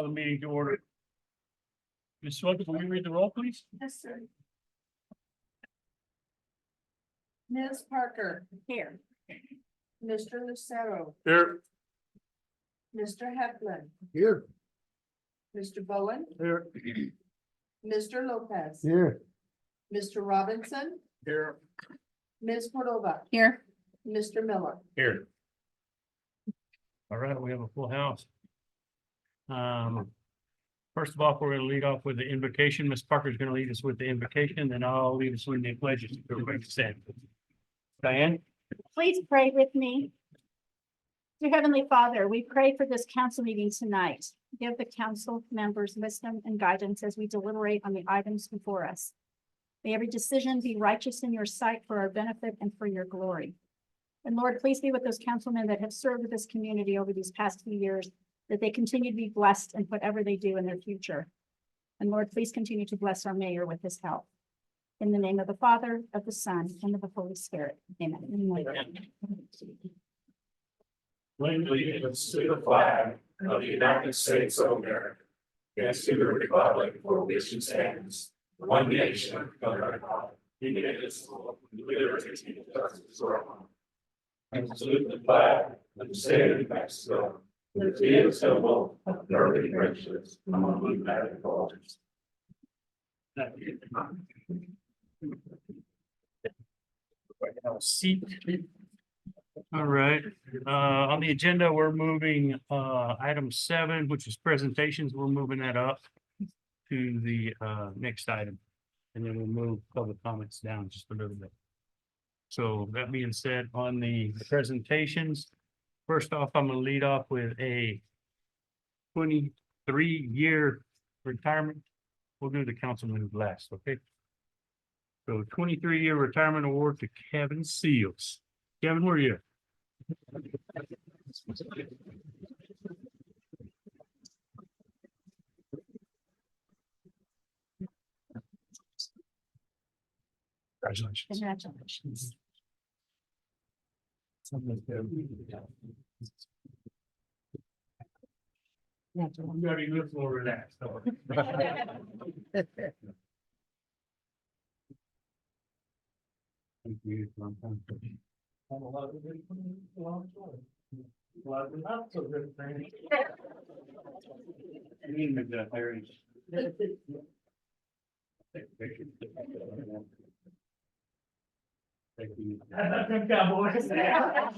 Call the meeting to order. Ms. Swigert, will you read the roll, please? Yes, sir. Ms. Parker. Here. Mr. Lucero. Here. Mr. Heflin. Here. Mr. Bowen. Here. Mr. Lopez. Here. Mr. Robinson. Here. Ms. Cordova. Here. Mr. Miller. Here. All right, we have a full house. First of all, we're gonna lead off with the invocation. Ms. Parker's gonna lead us with the invocation, then I'll lead us with the pledges. Everybody stand. Diane? Please pray with me. Dear Heavenly Father, we pray for this council meeting tonight. Give the council members wisdom and guidance as we deliberate on the items before us. May every decision be righteous in your sight for our benefit and for your glory. And Lord, please be with those councilmen that have served this community over these past few years, that they continue to be blessed in whatever they do in their future. And Lord, please continue to bless our mayor with his help. In the name of the Father, of the Son, and of the Holy Spirit. Amen. Pledge allegiance to the flag of the United States of America, and to the republic for which it stands, one nation, under God, indivisible, with liberty and justice for all. I salute the flag of the state of Mexico, which is a symbol of early friendships among the United cultures. Seat. All right, on the agenda, we're moving, item 7, which is presentations. We're moving that up to the, next item. And then we'll move public comments down just a little bit. So that being said, on the presentations, first off, I'm gonna lead off with a 23-year retirement. We'll do the councilman last, okay? So 23-year retirement award to Kevin Seals. Kevin, where are you? Congratulations. Congratulations. You gotta be a little more relaxed. though. Thank you. I'm a lot of good. A lot of not so good things. I mean, the Irish. Thank you. Them Cowboys. Yeah.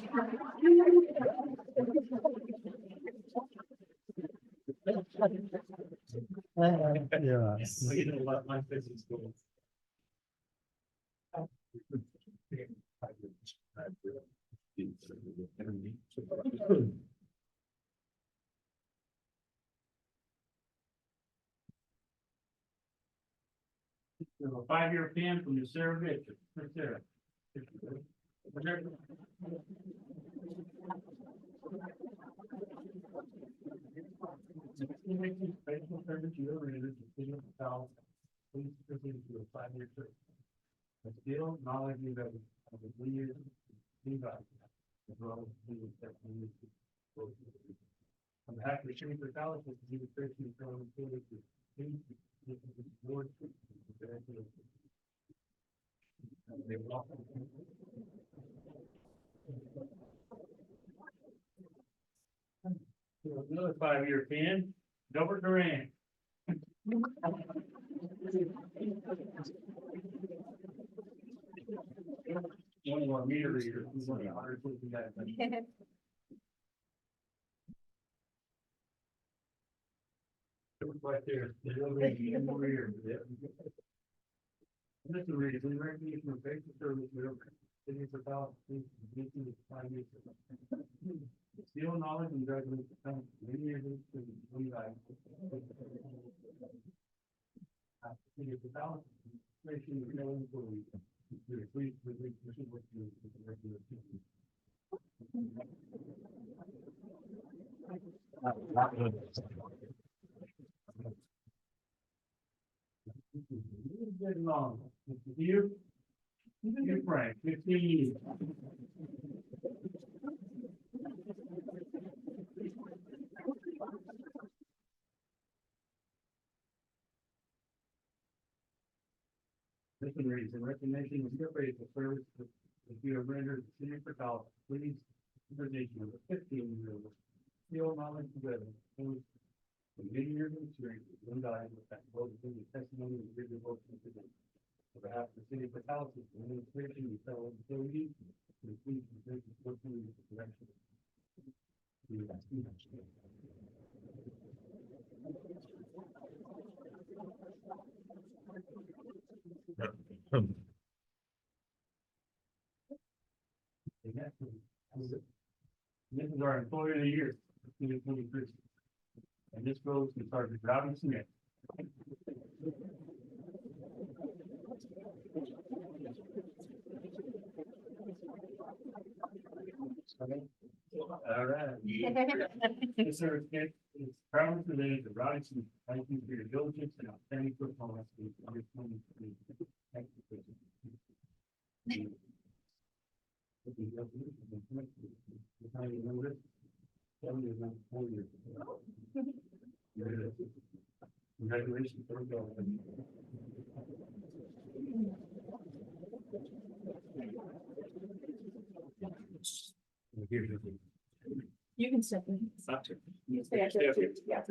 So you know what my business goes. A 5-year pin from the Sarah Mitchell, right there. Special service you ever entered the city of South, please proceed to a 5-year term. I still acknowledge you that the 3 years, as well as the second. On behalf of the Sheriff of College, this is the Christian College. Board. Another 5-year pin, Delbert Duran. One more meter reader. He's only 150 guys. Right there. Over here. This is the reason, recognition of basic service, cities about 5 years. Skill, knowledge, and judgment. Many years to one life. City of Dallas, nation of no employees. Please, what you. Good long. You, Frank, 15 years. This one reads, in recognition of your faithful service that you have rendered to the city of Fort Collins, please, position of a 15-year skill, knowledge, and wisdom, for many years of experience, one guy with that both in the testimony and good devotion to them. On behalf of the city of Fort Collins, the administration, and fellow employees, we please present this working in this direction. This is our employee of the year, 2023. And this goes to Sergeant Robin Smith. All right. This certificate is proudly presented to Robin Smith. Thank you for your diligence and outstanding performance in 2023. Thank you. Congratulations. Here's your thing. You can step in. Doctor. You stay up there too. Yeah.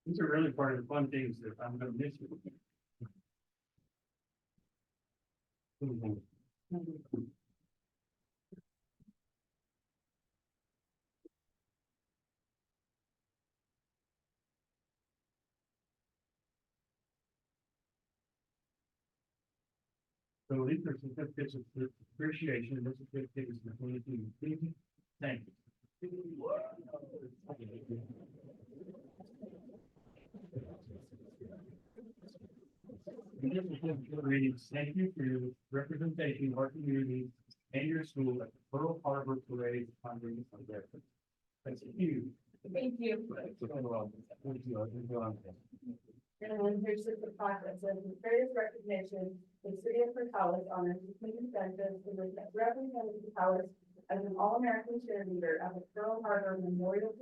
These are really part of the fun things that I'm gonna miss you. So these are certificates of appreciation. This certificate is between you. Thank you. Readings, thank you for your representation of our community and your school at the Pearl Harbor Parade fundraising fundraiser. That's huge. Thank you. And here's just the plaque that says, the greatest recognition, the city of Fort Collins honors the Queen Census who represented the College as an All-American cheerleader at the Pearl Harbor Memorial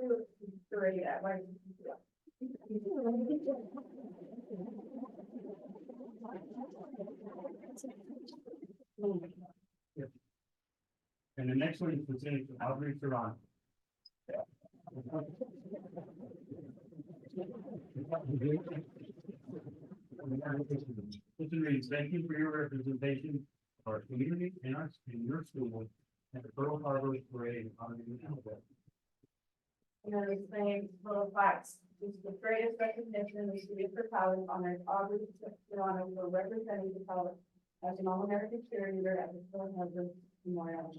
Parade at White. And the next one is presented to Audrey Serrano. Listen, reads, thank you for your representation of our community and your school at the Pearl Harbor Parade on the Alabama. And then it's saying, little facts, this is the greatest recognition the city of Fort Collins honors Audrey Serrano for representing the college as an All-American cheerleader at the Pearl Harbor Memorial.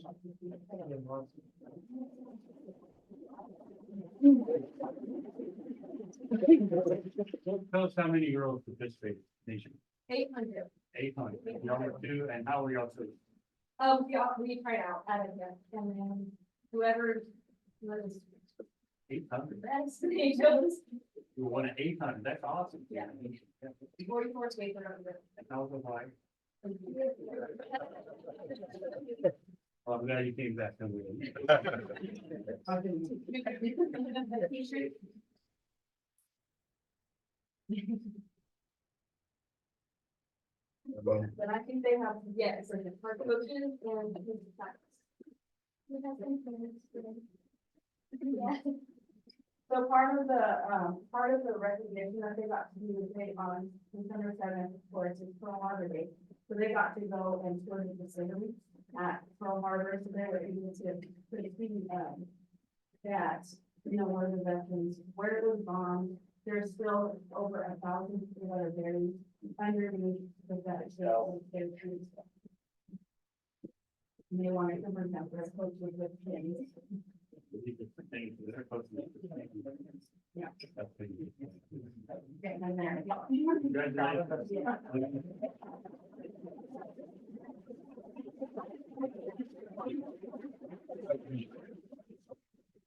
Tell us how many girls participate nation. 800. 800. Y'all were two, and how were y'all two? Yeah, we tried out out of it, and then whoever was 800. best, they chose You won at 800. That's awesome. Yeah. 44 states are over. And how was it like? Well, I'm glad you came back to me. T-shirt. But I think they have, yes, like for coaches and. Yeah. So part of the recognition that they got to do is they on December 7th, for it's Pearl Harbor Day. So they got to go and tour the facility at Pearl Harbor, so they were able to see, that, one of the veterans, where it was bombed, there's still over 1,000 people that are buried underneath the shell. And they wanted to remember as coaches with kids. Yeah. Getting in there. Congratulations. Yeah.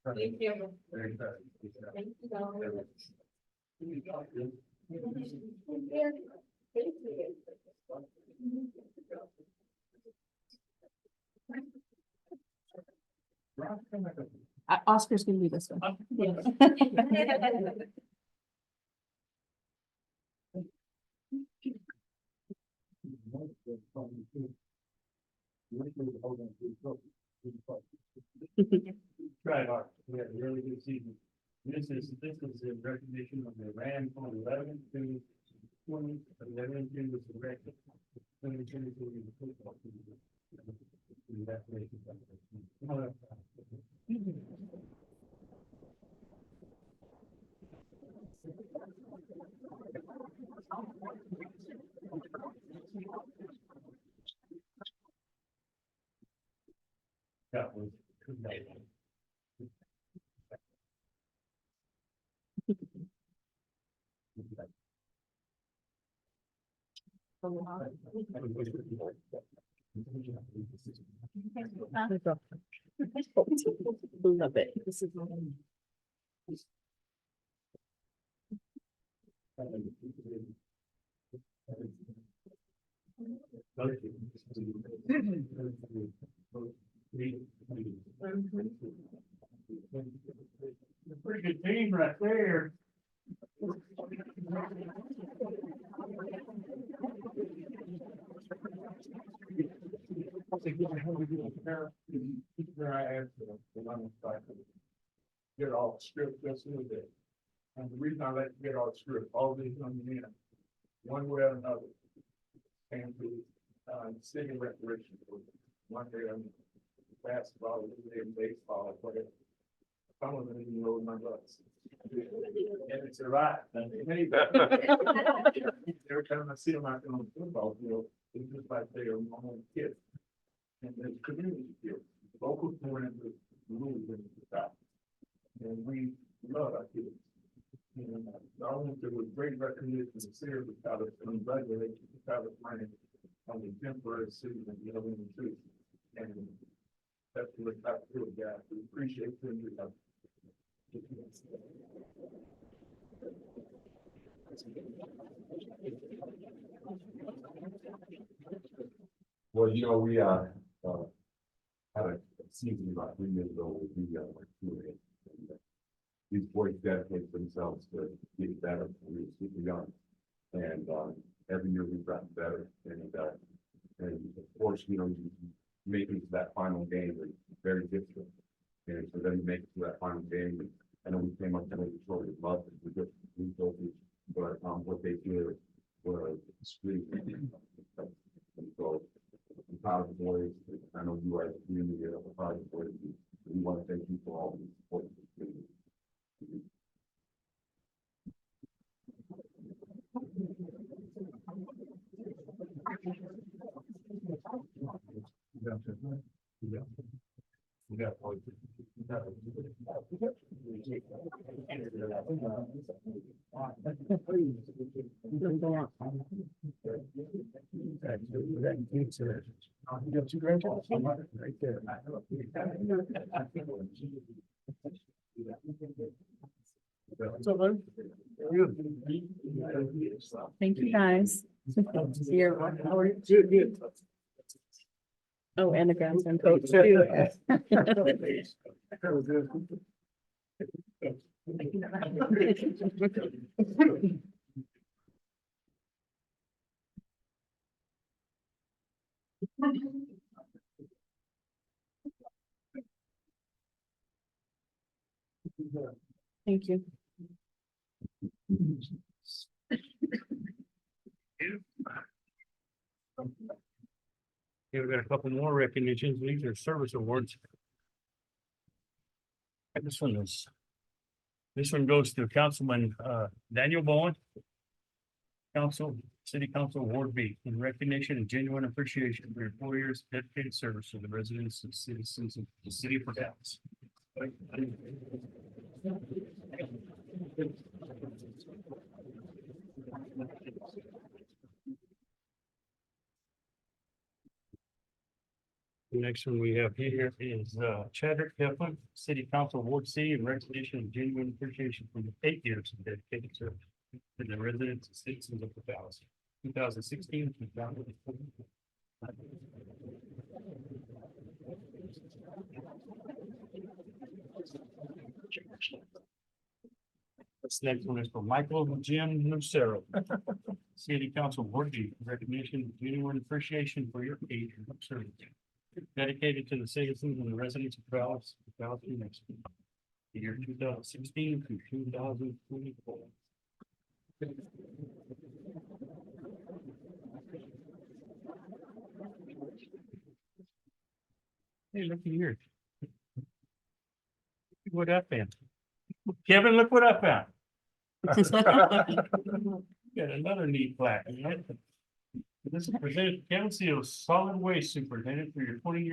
Thank you. Very good. Thank you. Rob, come back up. Oscar's gonna do this one. Try hard. We had a really good season. This is in recognition of the Rams on 11 to 20, 11 to the record. 2022 is the football season. That was. Love it. This is. Pretty good team right there. Get all the script just a little bit. And the reason I let you get all the script, all these coming in, one way or another. And the, city recreation, one day on basketball, one day in baseball, whatever. Some of them even rolled my butts. And it's a right. Every time I see them out there on the football field, it's just like they are my own kids. And there's community here, local community, rules in the South. And we love our kids. And I went to a great recognition of the series of college, congratulations to college running on the temporary season, you know, in the truth. And that's what I feel, guys. We appreciate them. Well, you know, we had a season about 3 years ago with the these boys dedicate themselves to get better when we were super young. And every year we've gotten better. And of course, you know, making it to that final game is very difficult. And so then you make it to that final game. And I know we came up to the short of love, we just but what they did was extremely. And so I'm proud of the boys. I know you are the community of the proud of the boys. We want to thank you for all the support. You got two grandchildren? Right there. Thank you, guys. Here. Oh, and the grandson coach too. Thank you. Here we got a couple more recognitions. These are service awards. And this one goes to Councilman Daniel Bowen. City Council Award B in recognition and genuine appreciation for your 4 years of dedicated service to the residents and citizens of the city of Fort Dallas. The next one we have here is Chadwick Heflin, City Council Award C in recognition and genuine appreciation for the 8 years of dedicated service to the residents and citizens of Fort Dallas. 2016. This next one is for Michael Jim Lucero. City Council Board Chief, recognition, genuine appreciation for your age and service. Dedicated to the citizens and the residents of Dallas, New Mexico. The year 2016 to 2024. Hey, look here. What up, man? Kevin, look what I found. Got another neat plaque. Right? This is presented to Kevin Seals, solid waste superintendent for your 23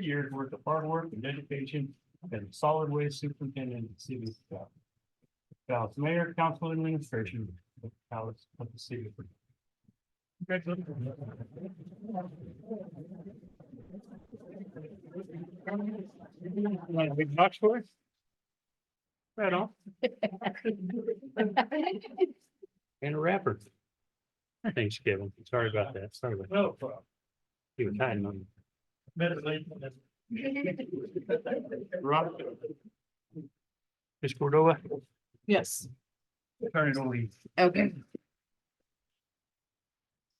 years worth of hard work and dedication as a solid waste superintendent in the city of Dallas. Dallas Mayor, Council Administration of Dallas of the city of. Want a big box for it? Right on. And a wrapper. Thanks, Kevin. Sorry about that. Sorry about that. No problem. You were hiding on. Rob. Ms. Cordova, Yes. turn it over to you. Okay.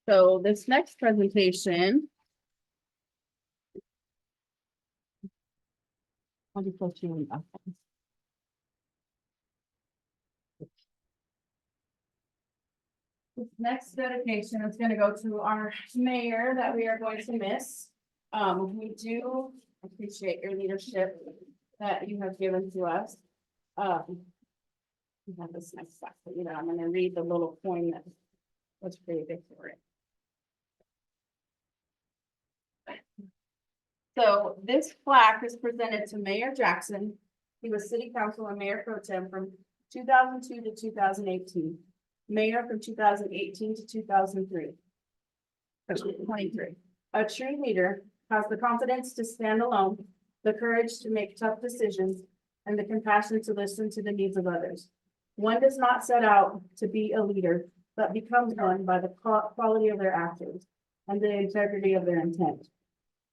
So this next presentation. I'll just let you in. This next dedication is gonna go to our mayor that we are going to miss. We do appreciate your leadership that you have given to us. We have this next stuff, but you know, I'm gonna read the little poem that was created for it. So this plaque is presented to Mayor Jackson. He was city council and mayor pro tem from 2002 to 2018. Mayor from 2018 to 2003. 23. A true leader has the confidence to stand alone, the courage to make tough decisions, and the compassion to listen to the needs of others. One does not set out to be a leader, but becomes one by the quality of their actions and the integrity of their intent.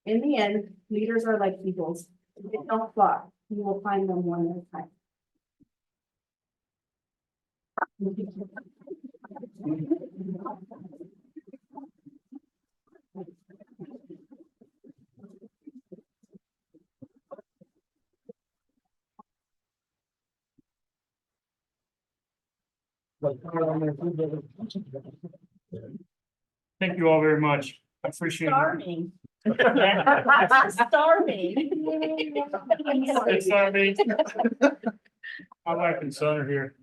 In the end, leaders are like eagles. They don't fly. You will find them one at a time. Thank you all very much. I appreciate it. Starving. It's starving. My wife and son are here.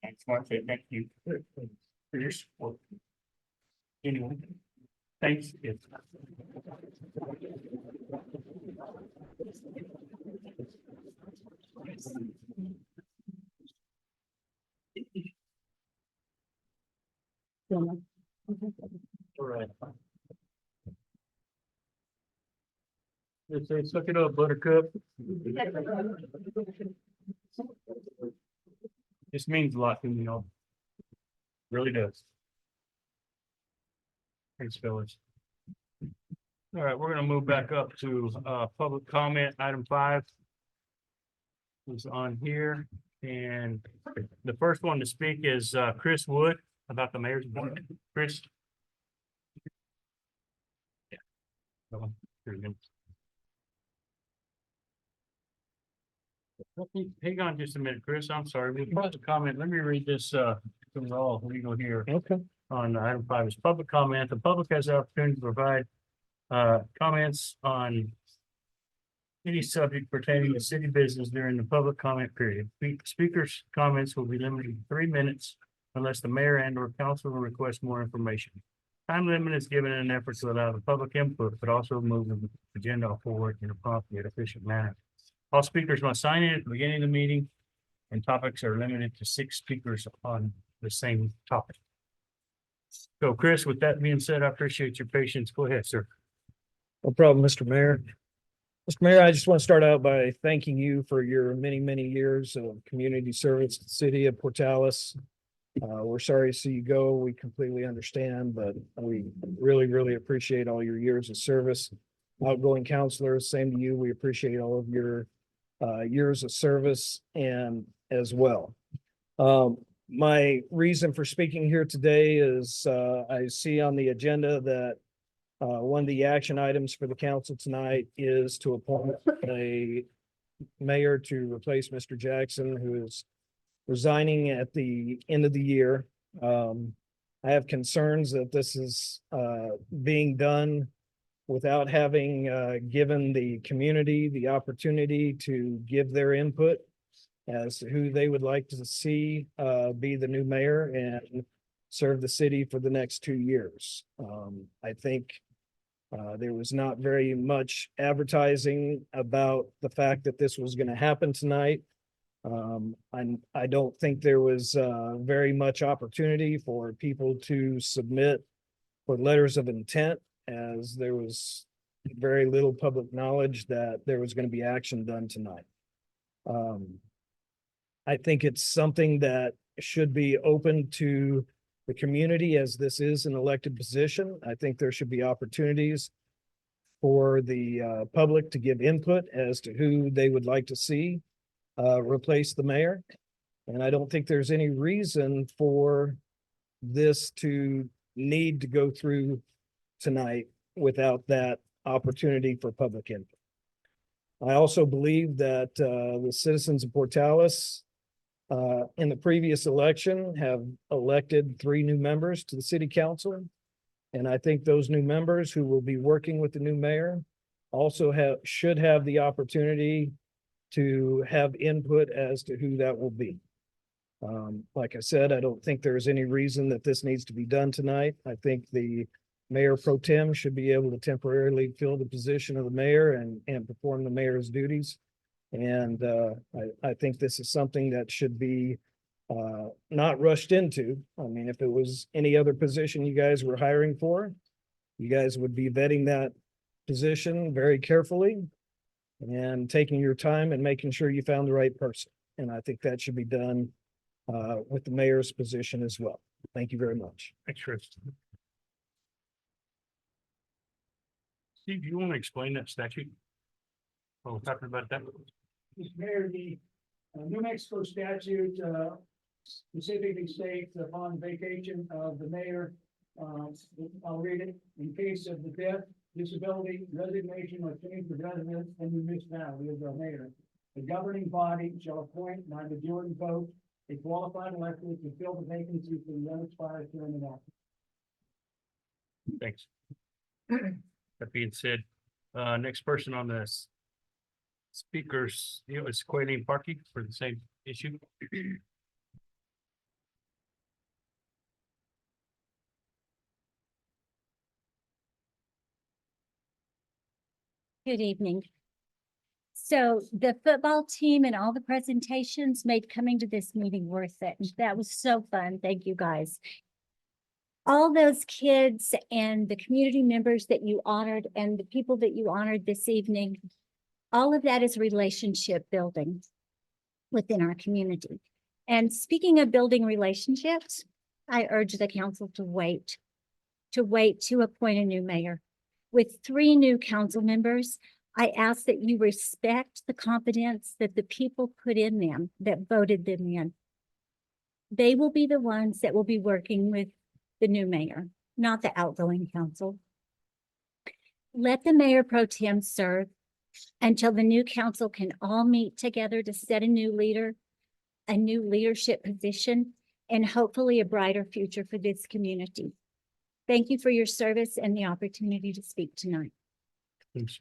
Thanks, Martha. Thank you for your support. Anyway, thanks. All right. They say, suck it up, buttercup. This means a lot to me, y'all. Really does. Thanks, fellas. All right, we're gonna move back up to public comment, item 5. Is on here, and the first one to speak is Chris Wood about the mayor's appointment. Chris. Yeah. That one. Here you go. Hang on just a minute, Chris. I'm sorry. We have a comment. Let me read this from all legal here. Okay. On item 5 is public comment. The public has the opportunity to provide comments on any subject pertaining to city business during the public comment period. Speakers' comments will be limited to 3 minutes unless the mayor and or council will request more information. Time limit is given in an effort to allow the public input, but also move the agenda forward in a prompt and efficient manner. All speakers must sign in at the beginning of the meeting, and topics are limited to 6 speakers on the same topic. So Chris, with that being said, I appreciate your patience. Go ahead, sir. No problem, Mr. Mayor. Mr. Mayor, I just want to start out by thanking you for your many, many years of community service to the city of Portales. We're sorry to see you go. We completely understand, but we really, really appreciate all your years of service. Outgoing counselors, same to you. We appreciate all of your years of service and as well. My reason for speaking here today is, I see on the agenda that one of the action items for the council tonight is to appoint a mayor to replace Mr. Jackson, who is resigning at the end of the year. I have concerns that this is being done without having given the community the opportunity to give their input as to who they would like to see be the new mayor and serve the city for the next 2 years. I think there was not very much advertising about the fact that this was going to happen tonight. I don't think there was very much opportunity for people to submit for letters of intent, as there was very little public knowledge that there was going to be action done tonight. I think it's something that should be open to the community, as this is an elected position. I think there should be opportunities for the public to give input as to who they would like to see replace the mayor. And I don't think there's any reason for this to need to go through tonight without that opportunity for public input. I also believe that the citizens of Portales in the previous election have elected 3 new members to the city council. And I think those new members who will be working with the new mayor also should have the opportunity to have input as to who that will be. Like I said, I don't think there's any reason that this needs to be done tonight. I think the mayor pro tem should be able to temporarily fill the position of the mayor and perform the mayor's duties. And I think this is something that should be not rushed into. I mean, if it was any other position you guys were hiring for, you guys would be vetting that position very carefully and taking your time and making sure you found the right person. And I think that should be done with the mayor's position as well. Thank you very much. Thanks, Chris. Steve, do you want to explain that statute? Well, we're talking about that. Mr. Mayor, the New Mexico statute specifically states upon vacation of the mayor, I'll read it, in case of the death, disability, resignation, or change of residence in the municipality of the mayor, the governing body shall appoint by majority vote a qualified elected to fill the vacancy for the unexpired term of office. Thanks. That being said, next person on this speakers, is Quaileen Parkey for the same issue. Good evening. So the football team and all the presentations made coming to this meeting worth it. That was so fun. Thank you, guys. All those kids and the community members that you honored and the people that you honored this evening, all of that is relationship building within our community. And speaking of building relationships, I urge the council to wait to appoint a new mayor. With 3 new council members, I ask that you respect the confidence that the people put in them, that voted them in. They will be the ones that will be working with the new mayor, not the outgoing council. Let the mayor pro tem serve until the new council can all meet together to set a new leader, a new leadership position, and hopefully a brighter future for this community. Thank you for your service and the opportunity to speak tonight. Thanks.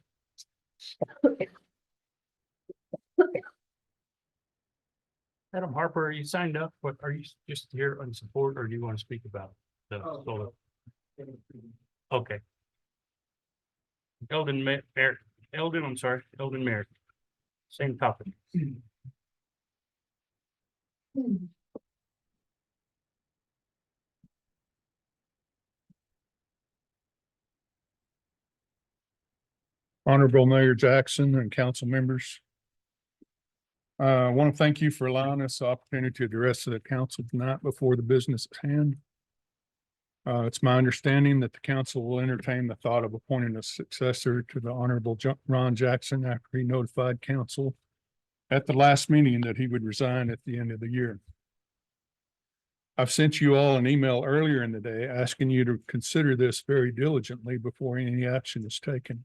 Adam Harper, you signed up, but are you just here on support, or do you want to speak about the solar? Okay. Eldon Merrick. Same topic. Honorable Mayor Jackson and council members. I want to thank you for allowing us the opportunity to address the council tonight before the business at hand. It's my understanding that the council will entertain the thought of appointing a successor to the Honorable Ron Jackson after he notified council at the last meeting that he would resign at the end of the year. I've sent you all an email earlier in the day asking you to consider this very diligently before any action is taken.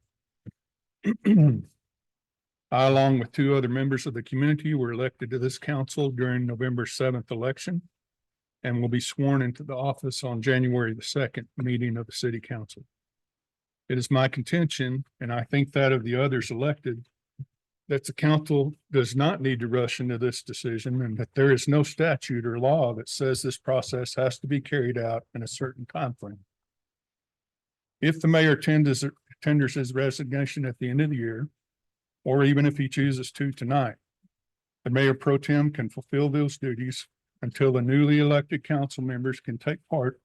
I, along with two other members of the community, were elected to this council during November 7th election and will be sworn into the office on January the 2nd meeting of the city council. It is my contention, and I think that of the others elected, that the council does not need to rush into this decision and that there is no statute or law that says this process has to be carried out in a certain timeframe. If the mayor tenders his resignation at the end of the year, or even if he chooses to tonight, the mayor pro tem can fulfill those duties until the newly elected council members can take part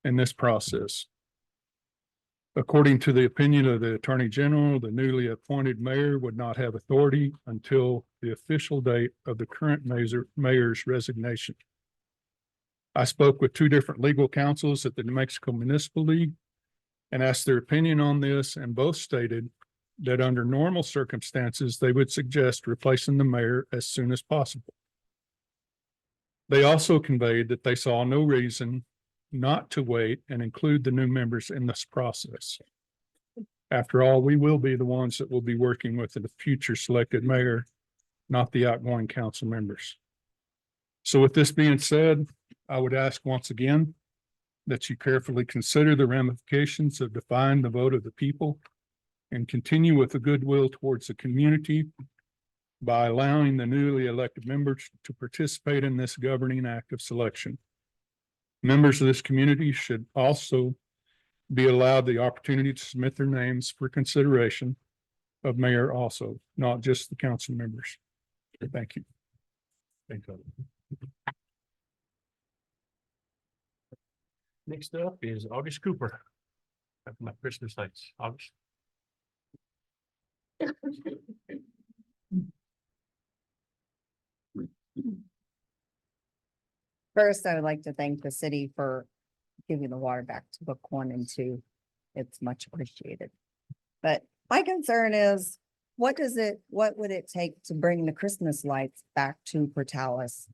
in this process. According to the opinion of the Attorney General, the newly appointed mayor would not have authority until the official date of the current mayor's resignation. I spoke with two different legal counsels at the New Mexico Municipal League and asked their opinion on this, and both stated that under normal circumstances, they would suggest replacing the mayor as soon as possible. They also conveyed that they saw no reason not to wait and include the new members in this process. After all, we will be the ones that will be working with the future selected mayor, not the outgoing council members. So with this being said, I would ask once again that you carefully consider the ramifications of defying the vote of the people and continue with the goodwill towards the community by allowing the newly elected members to participate in this governing act of selection. Members of this community should also be allowed the opportunity to submit their names for consideration of mayor also, not just the council members. Thank you. Thank you. Next up is August Cooper. Got my Christmas lights, August. First, I would like to thank the city for giving the water back to Book 1 and 2. It's much appreciated. But my concern is, what would it take to bring the Christmas lights back to Portales?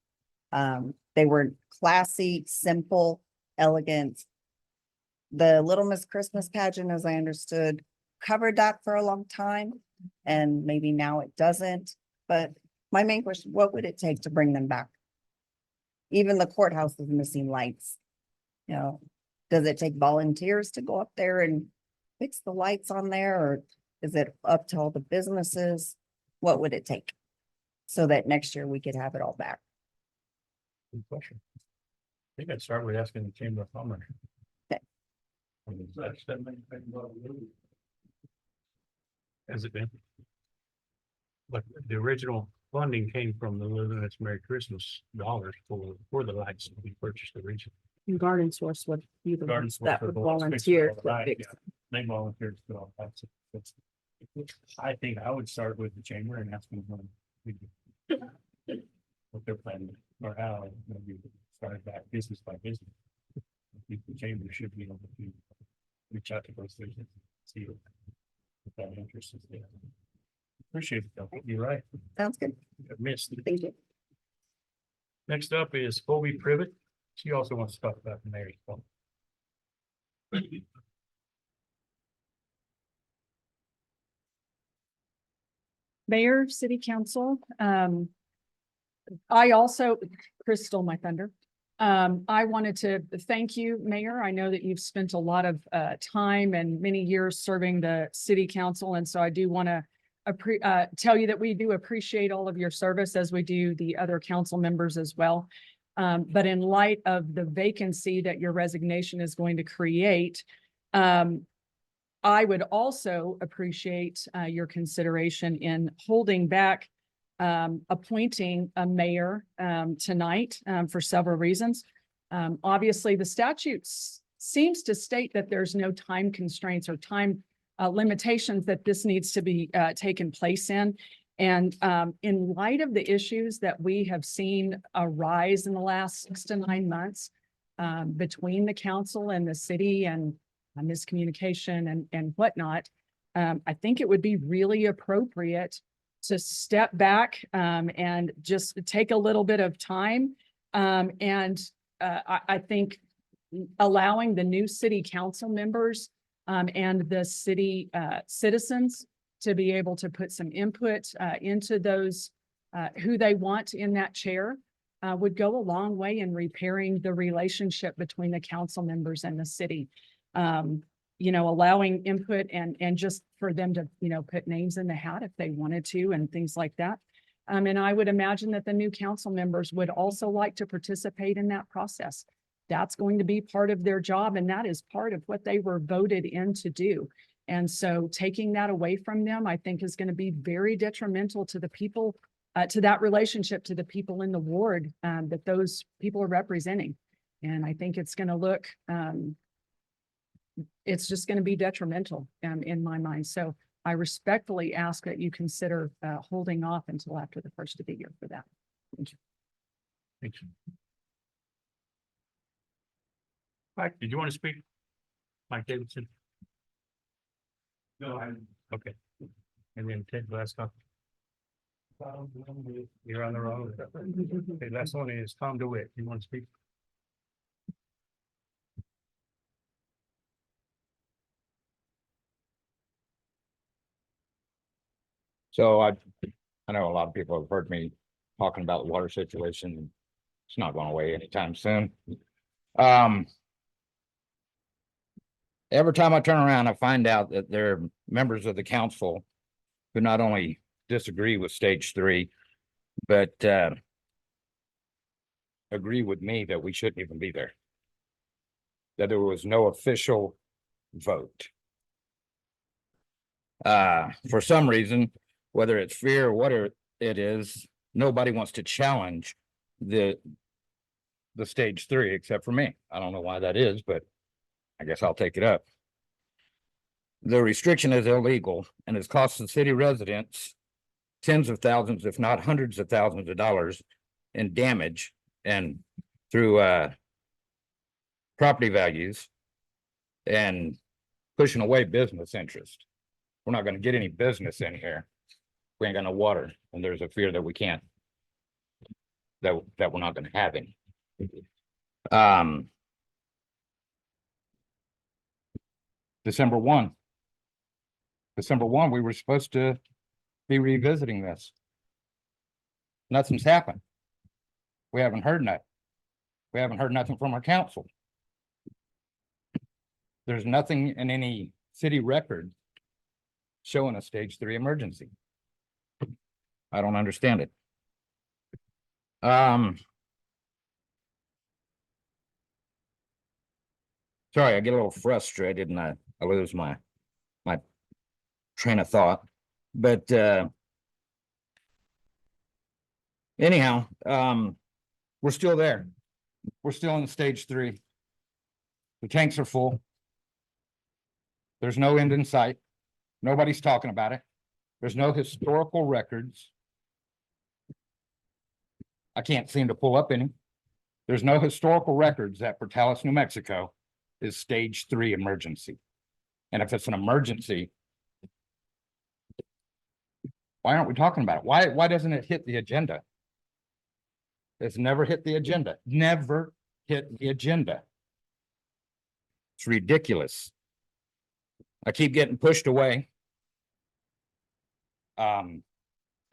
They were classy, simple, elegant. The Little Miss Christmas pageant, as I understood, covered that for a long time, and maybe now it doesn't. But my main question, what would it take to bring them back? Even the courthouse is missing lights. You know, does it take volunteers to go up there and fix the lights on there, or is it up to all the businesses? What would it take so that next year we could have it all back? Good question. I think I'd start with asking the Chamber of Commerce. Okay. Has it been? But the original funding came from the Luminous Merry Christmas dollars for the lights to be purchased originally. Garden Source would be the Garden ones Source that would would fix volunteer. all the lights, yeah. They volunteered to do all that. I think I would start with the chamber and ask them what they're planning or how maybe start back business by business. I think the chamber should be able to reach out to those things and see if that interest is there. Appreciate it, though. You're right. Sounds good. I missed. Thank you. Next up is Colby Privet. She also wants to talk about the mayor's phone. Mayor, City Council, I also, Chris stole my thunder. I wanted to thank you, Mayor. I know that you've spent a lot of time and many years serving the City Council, and so I do want to tell you that we do appreciate all of your service, as we do the other council members as well. But in light of the vacancy that your resignation is going to create, I would also appreciate your consideration in holding back appointing a mayor tonight for several reasons. Obviously, the statute seems to state that there's no time constraints or time limitations that this needs to be taken place in. And in light of the issues that we have seen arise in the last 6 to 9 months between the council and the city and miscommunication and whatnot, I think it would be really appropriate to step back and just take a little bit of time. I think allowing the new city council members and the city citizens to be able to put some input into those who they want in that chair would go a long way in repairing the relationship between the council members and the city. Allowing input and just for them to, put names in the hat if they wanted to and things like that. And I would imagine that the new council members would also like to participate in that process. That's going to be part of their job, and that is part of what they were voted in to do. And so taking that away from them, I think is going to be very detrimental to the people, to that relationship, to the people in the ward that those people are representing. And I think it's going to look, it's just going to be detrimental in my mind. So I respectfully ask that you consider holding off until after the first of the year for that. Thank you. Thank you. Mike, did you want to speak? Mike Davidson? No, I'm. Okay. And then Ted Glasgow. You're on the wrong. Okay, last one is Tom DeWitt. You want to speak? So I know a lot of people have heard me talking about the water situation. It's not going away anytime soon. Every time I turn around, I find out that there are members of the council who not only disagree with stage 3, but agree with me that we shouldn't even be there. That there was no official vote. For some reason, whether it's fear or what it is, nobody wants to challenge the stage 3 except for me. I don't know why that is, but I guess I'll take it up. The restriction is illegal and has cost the city residents tens of thousands, if not hundreds of thousands of dollars in damage and through property values and pushing away business interest. We're not going to get any business in here. We ain't got no water, and there's a fear that we can't, that we're not going to have any. December 1, we were supposed to be revisiting this. Nothing's happened. We haven't heard nothing. We haven't heard nothing from our council. There's nothing in any city record showing a stage 3 emergency. I don't understand it. Sorry, I get a little frustrated and I lose my train of thought. But anyhow, we're still there. We're still in stage 3. The tanks are full. There's no end in sight. Nobody's talking about it. There's no historical records. I can't seem to pull up any. There's no historical records that Portales, New Mexico is stage 3 emergency. And if it's an emergency, why aren't we talking about it? Why doesn't it hit the agenda? It's never hit the agenda. Never hit the agenda. It's ridiculous. I keep getting pushed away.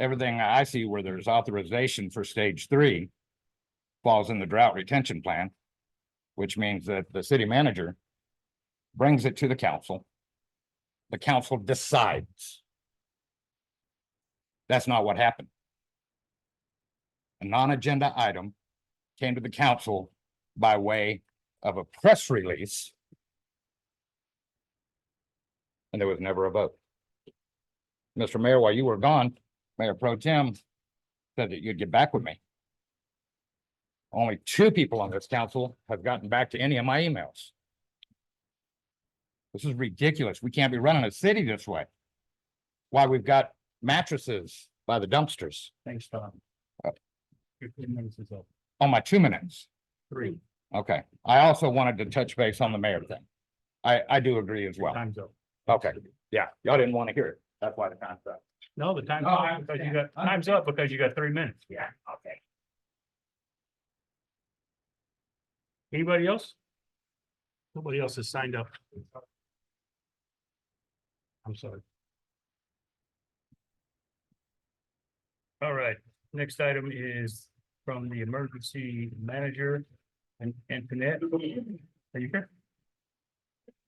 Everything I see where there's authorization for stage 3 falls in the drought retention plan, which means that the city manager brings it to the council. The council decides. That's not what happened. A non-agenda item came to the council by way of a press release, and there was never a vote. Mr. Mayor, while you were gone, Mayor Pro Tem said that you'd get back with me. Only 2 people on this council have gotten back to any of my emails. This is ridiculous. We can't be running a city this way. Why we've got mattresses by the dumpsters. Thanks, Tom. 15 minutes is up. On my 2 minutes. 3. Okay. I also wanted to touch base on the mayor thing. I do agree as well. Time's up. Okay. Yeah, y'all didn't want to hear it. That's why the time's up. No, the time's Oh, I up because you understand. got, time's up because you got 3 minutes. Yeah, okay. Anybody else? Nobody else has signed up. I'm sorry. All right, next item is from the emergency manager and Antoinette. Are you here?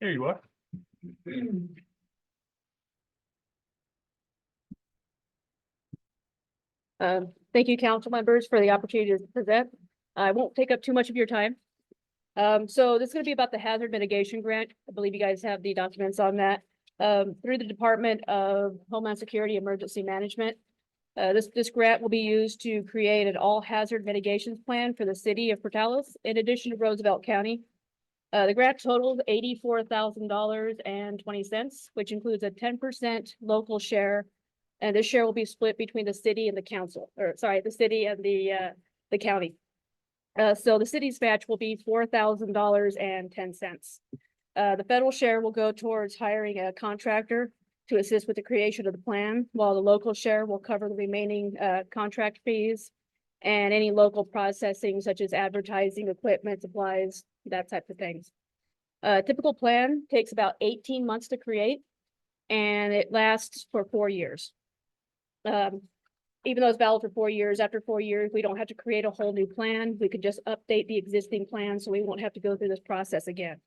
There you are. Thank you, council members, for the opportunity to present. I won't take up too much of your time. So this is gonna be about the hazard mitigation grant. I believe you guys have the documents on that. Through the Department of Homeland Security Emergency Management. This grant will be used to create an all hazard mitigations plan for the city of Portales, in addition to Roosevelt County. The grant totals $84,000.20, which includes a 10% local share. And this share will be split between the city and the council, or sorry, the city and the county. So the city's match will be $4,000.10. The federal share will go towards hiring a contractor to assist with the creation of the plan, while the local share will cover the remaining contract fees and any local processing such as advertising, equipment, supplies, that type of things. A typical plan takes about 18 months to create, and it lasts for 4 years. Even though it's valid for 4 years, after 4 years, we don't have to create a whole new plan. We could just update the existing plan, so we won't have to go through this process again.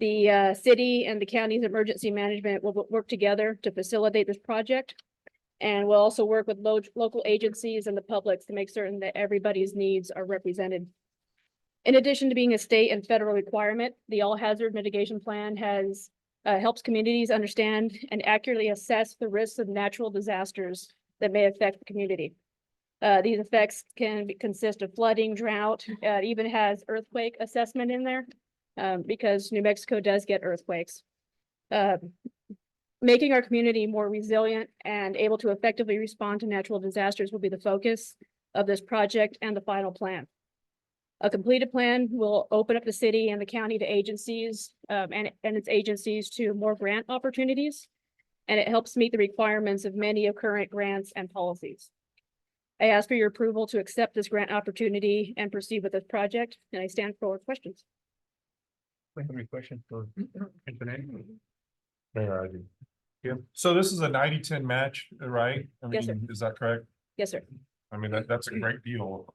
The city and the county's emergency management will work together to facilitate this project. And we'll also work with local agencies and the public to make certain that everybody's needs are represented. In addition to being a state and federal requirement, the all hazard mitigation plan helps communities understand and accurately assess the risks of natural disasters that may affect the community. These effects can consist of flooding, drought, it even has earthquake assessment in there, because New Mexico does get earthquakes. Making our community more resilient and able to effectively respond to natural disasters will be the focus of this project and the final plan. A completed plan will open up the city and the county to agencies and its agencies to more grant opportunities. And it helps meet the requirements of many of current grants and policies. I ask for your approval to accept this grant opportunity and proceed with this project, and I stand for questions. Any questions for Antoinette? Mayor, I do. Yeah. So this is a 90-10 match, right? I Yes, sir. mean, is that correct? Yes, sir. I mean, that's a great deal,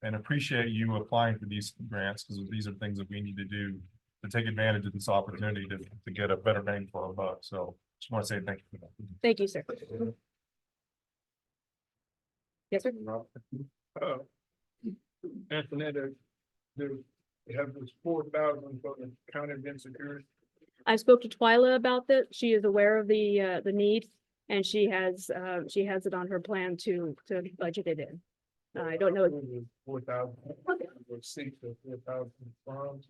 and appreciate you applying for these grants, because these are things that we need to do to take advantage of this opportunity to get a better bang for our buck. So just want to say thank you for that. Thank you, sir. Yes, sir. Antoinette, they have this 4,000 for the county of insecurity. I spoke to Twyla about that. She is aware of the need, and she has it on her plan to budget it in. I don't know. 4,000. Seats of 4,000 farms.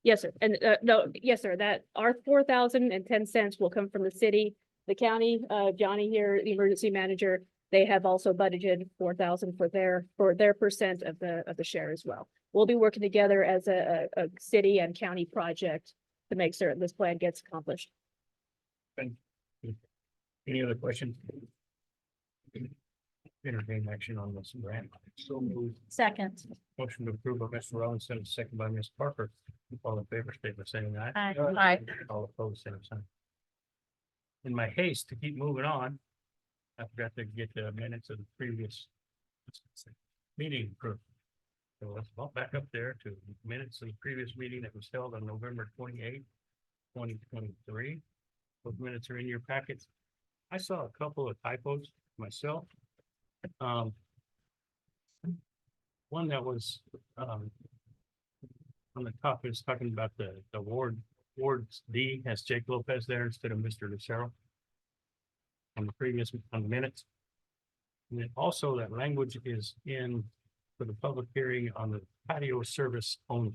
Yes, sir. And no, yes, sir. That our 4,010 cents will come from the city, the county. Johnny here, the emergency manager, they have also budgeted 4,000 for their percent of the share as well. We'll be working together as a city and county project to make certain this plan gets accomplished. Any other questions? Entertain action on this grant. So moved. Second. Motion to approve by Mr. Robinson, second by Ms. Parker. All in favor, state by saying aye. Aye. All opposed, same sign. In my haste to keep moving on, I forgot to get the minutes of the previous meeting approved. So let's bump back up there to minutes of the previous meeting that was held on November 28th, 2023. Those minutes are in your packets. I saw a couple of typos myself. One that was on the top is talking about the Ward's D has Jake Lopez there instead of Mr. Lucero on the minutes. And then also that language is in for the public hearing on the patio service only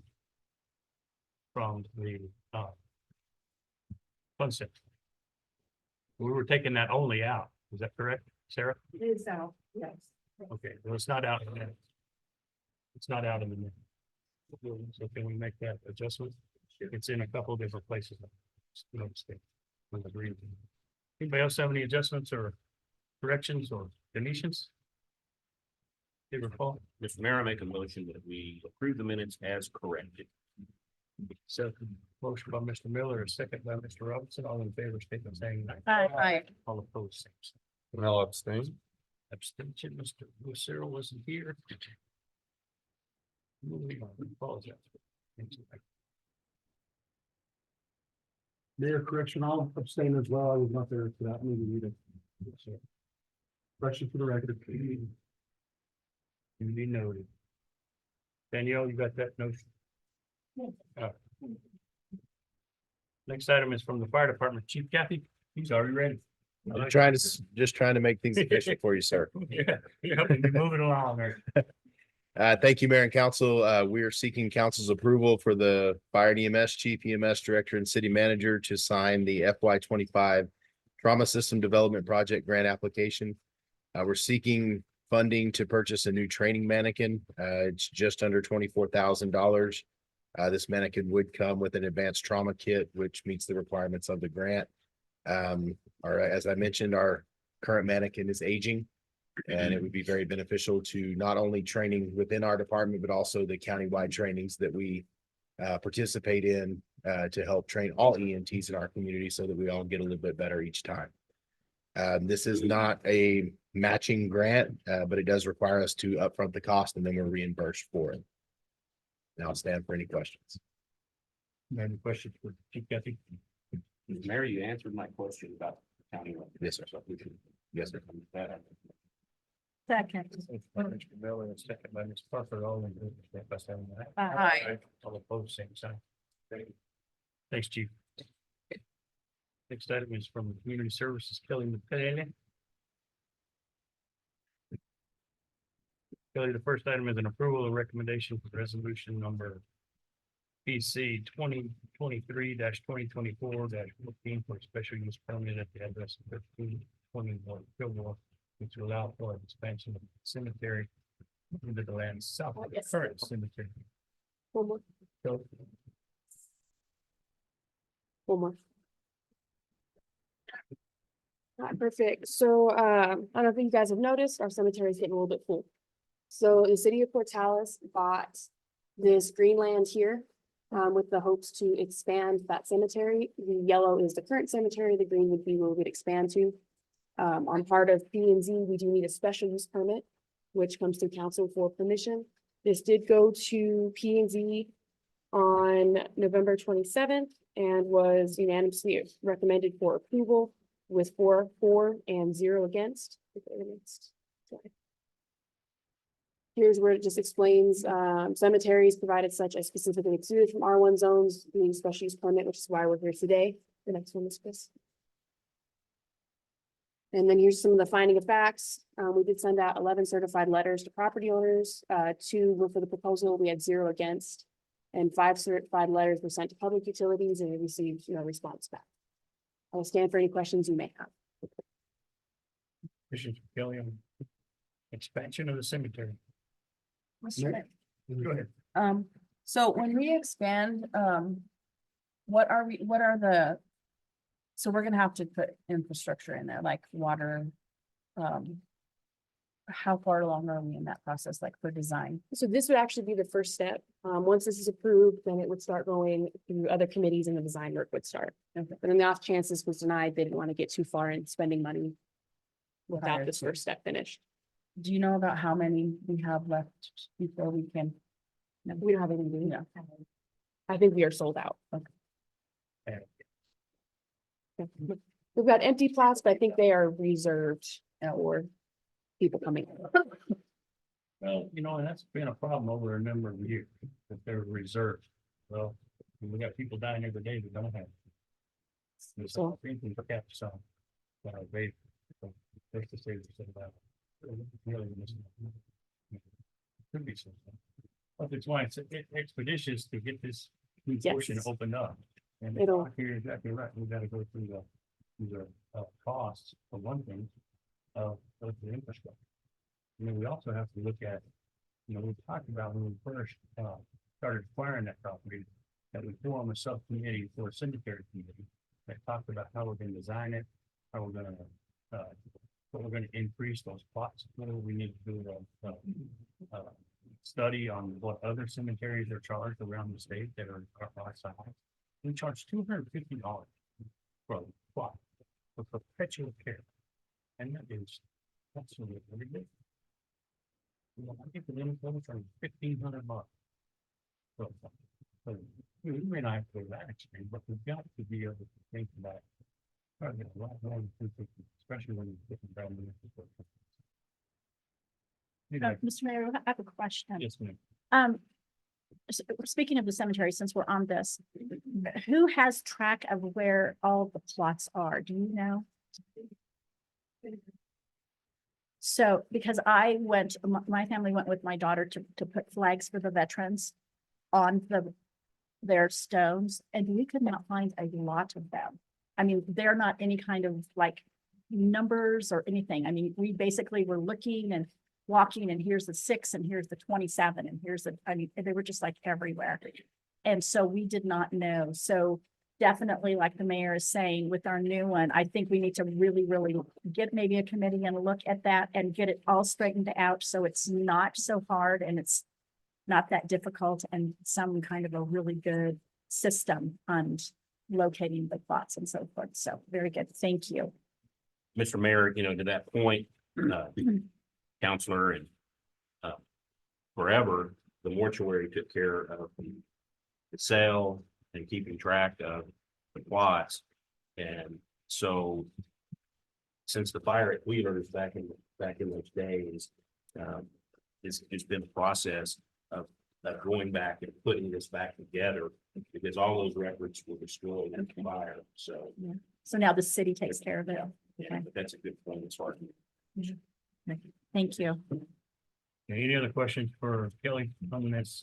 from the concept. We were taking that only out. Is that correct, Sarah? It is so, yes. Okay, well, it's not out in the minute. It's not out in the minute. So can we make that adjustment? It's in a couple of different places. No mistake. with the green. Anybody else have any adjustments or corrections or deletions? David Paul, Mr. Mayor, I make a motion that we approve the minutes as corrected. second motion by Mr. Miller, a second by Mr. Robinson, all in favor, state by saying aye. Aye. All opposed, same sign. And I'll abstain. Abstention, Mr. Lucero wasn't here. Moving on, apologize. Mayor, correction, I'll abstain as well. I was not there for that meeting either. Correction for the record. Duly noted. Danielle, you got that notion? Next item is from the fire department, Chief Kathy, he's already ready. I like Trying to, just trying to make things efficient for you, sir. Yeah, we're moving along there. Thank you, Mayor and Council. We are seeking council's approval for the Fire and EMS Chief, EMS Director, and City Manager to sign the FY 25 Trauma System Development Project Grant Application. We're seeking funding to purchase a new training mannequin. It's just under $24,000. This mannequin would come with an advanced trauma kit, which meets the requirements of the grant. As I mentioned, our current mannequin is aging. And it would be very beneficial to not only training within our department, but also the countywide trainings that we participate in to help train all EMTs in our community so that we all get a little bit better each time. This is not a matching grant, but it does require us to upfront the cost and then we're reimbursed for it. Now I'll stand for any questions. Any questions for Chief Kathy? Mr. Mayor, you answered my question about the county. Yes, sir. Yes, sir. Second. Mr. Miller, and second by Ms. Parker, all in favor, state by saying aye. Aye. All opposed, same sign. Thanks, Chief. Next item is from Community Services, Kelly McKay. Kelly, the first item is an approval of recommendation for resolution number PC 2023-2024-14 for a special use permit at the address of 1321 Fillmore, which will allow for an expansion of the cemetery into the land south of the Yes. current cemetery. One more, So, one more. All right, perfect. So, I don't know if you guys have noticed, our cemetery is getting a little bit full. So the city of Portales bought this green land here, with the hopes to expand that cemetery. The yellow is the current cemetery, the green would be where we would expand to. On part of P and Z, we do need a special use permit, which comes through council for permission. This did go to P and Z on November 27th and was unanimously recommended for approval with 4 for and 0 against. Sorry. Here's where it just explains, cemeteries provided such as specifically excluded from R1 zones, need special use permit, which is why we're here today. The next one is Chris. And then here's some of the finding of facts. We did send out 11 certified letters to property owners. 2 were for the proposal. We had 0 against. And 5 certified letters were sent to public utilities and we received no response back. I will stand for any questions you may have. Questions for Kelly on expansion of the cemetery? Go ahead. So when we expand, what are the, so we're gonna have to put infrastructure in there, like water. How far along are we in that process, like for design? So this would actually be the first step. Once this is approved, then it would start going through other committees and the design work would start. Okay. But in the off chance this was denied, they didn't want to get too far in spending money without Prior this to. first step finished. Do you know about how many we have left before we can? No. We don't have anything to do. No. I think we are sold out. Yeah. Yeah. We've got empty plots, but I think they are reserved for people coming. Well, and that's been a problem over a number of years, that they're reserved. Well, we got people dying every day that don't have. There's So- something for cap, so. They, there's to say this about. Really, could be something. But it's why it's expeditious to get this new portion Yes. opened up. And It'll- you're exactly right, we gotta go through the costs for one thing, of the infrastructure. We also have to look at, we talked about when we first started acquiring that property, that we form a subcommittee for a cemetery committee. that talked about how we're gonna design it, how we're gonna, what we're gonna increase those plots. Whether we need to do study on what other cemeteries are charged around the state that are our size. We charge $250 for a plot for perpetual care. And that is, that's really good. You know, I think the limit limits are $1,500. So we may not have to go that extreme, but we've got to be able to think about. trying to get a lot more than 250, especially when you're getting brand new. Anyway, Mr. Mayor, I have a question. yes, ma'am. Speaking of the cemetery, since we're on this, who has track of where all the plots are? Do you know? So, because I went, my family went with my daughter to put flags for the veterans on their stones, and we could not find a lot of them. I mean, they're not any kind of like numbers or anything. I mean, we basically were looking and walking, and here's the 6 and here's the 27 and here's the, I mean, they were just like everywhere. And so we did not know. So definitely, like the mayor is saying, with our new one, I think we need to really, really get maybe a committee and look at that and get it all straightened out. So it's not so hard and it's not that difficult, and some kind of a really good system on locating the plots and so forth. So very good. Thank you. Mr. Mayor, you know, to that point, counselor and forever, the mortuary took care of the sale and keeping track of the plots. And so since the fire at Wheeler's back in those days, it's been a process of going back and putting this back together, because all those records were destroyed in the fire. So, So now the city takes care of it. yeah, but that's a good point as far as. Thank you. Any other questions for Kelly on this?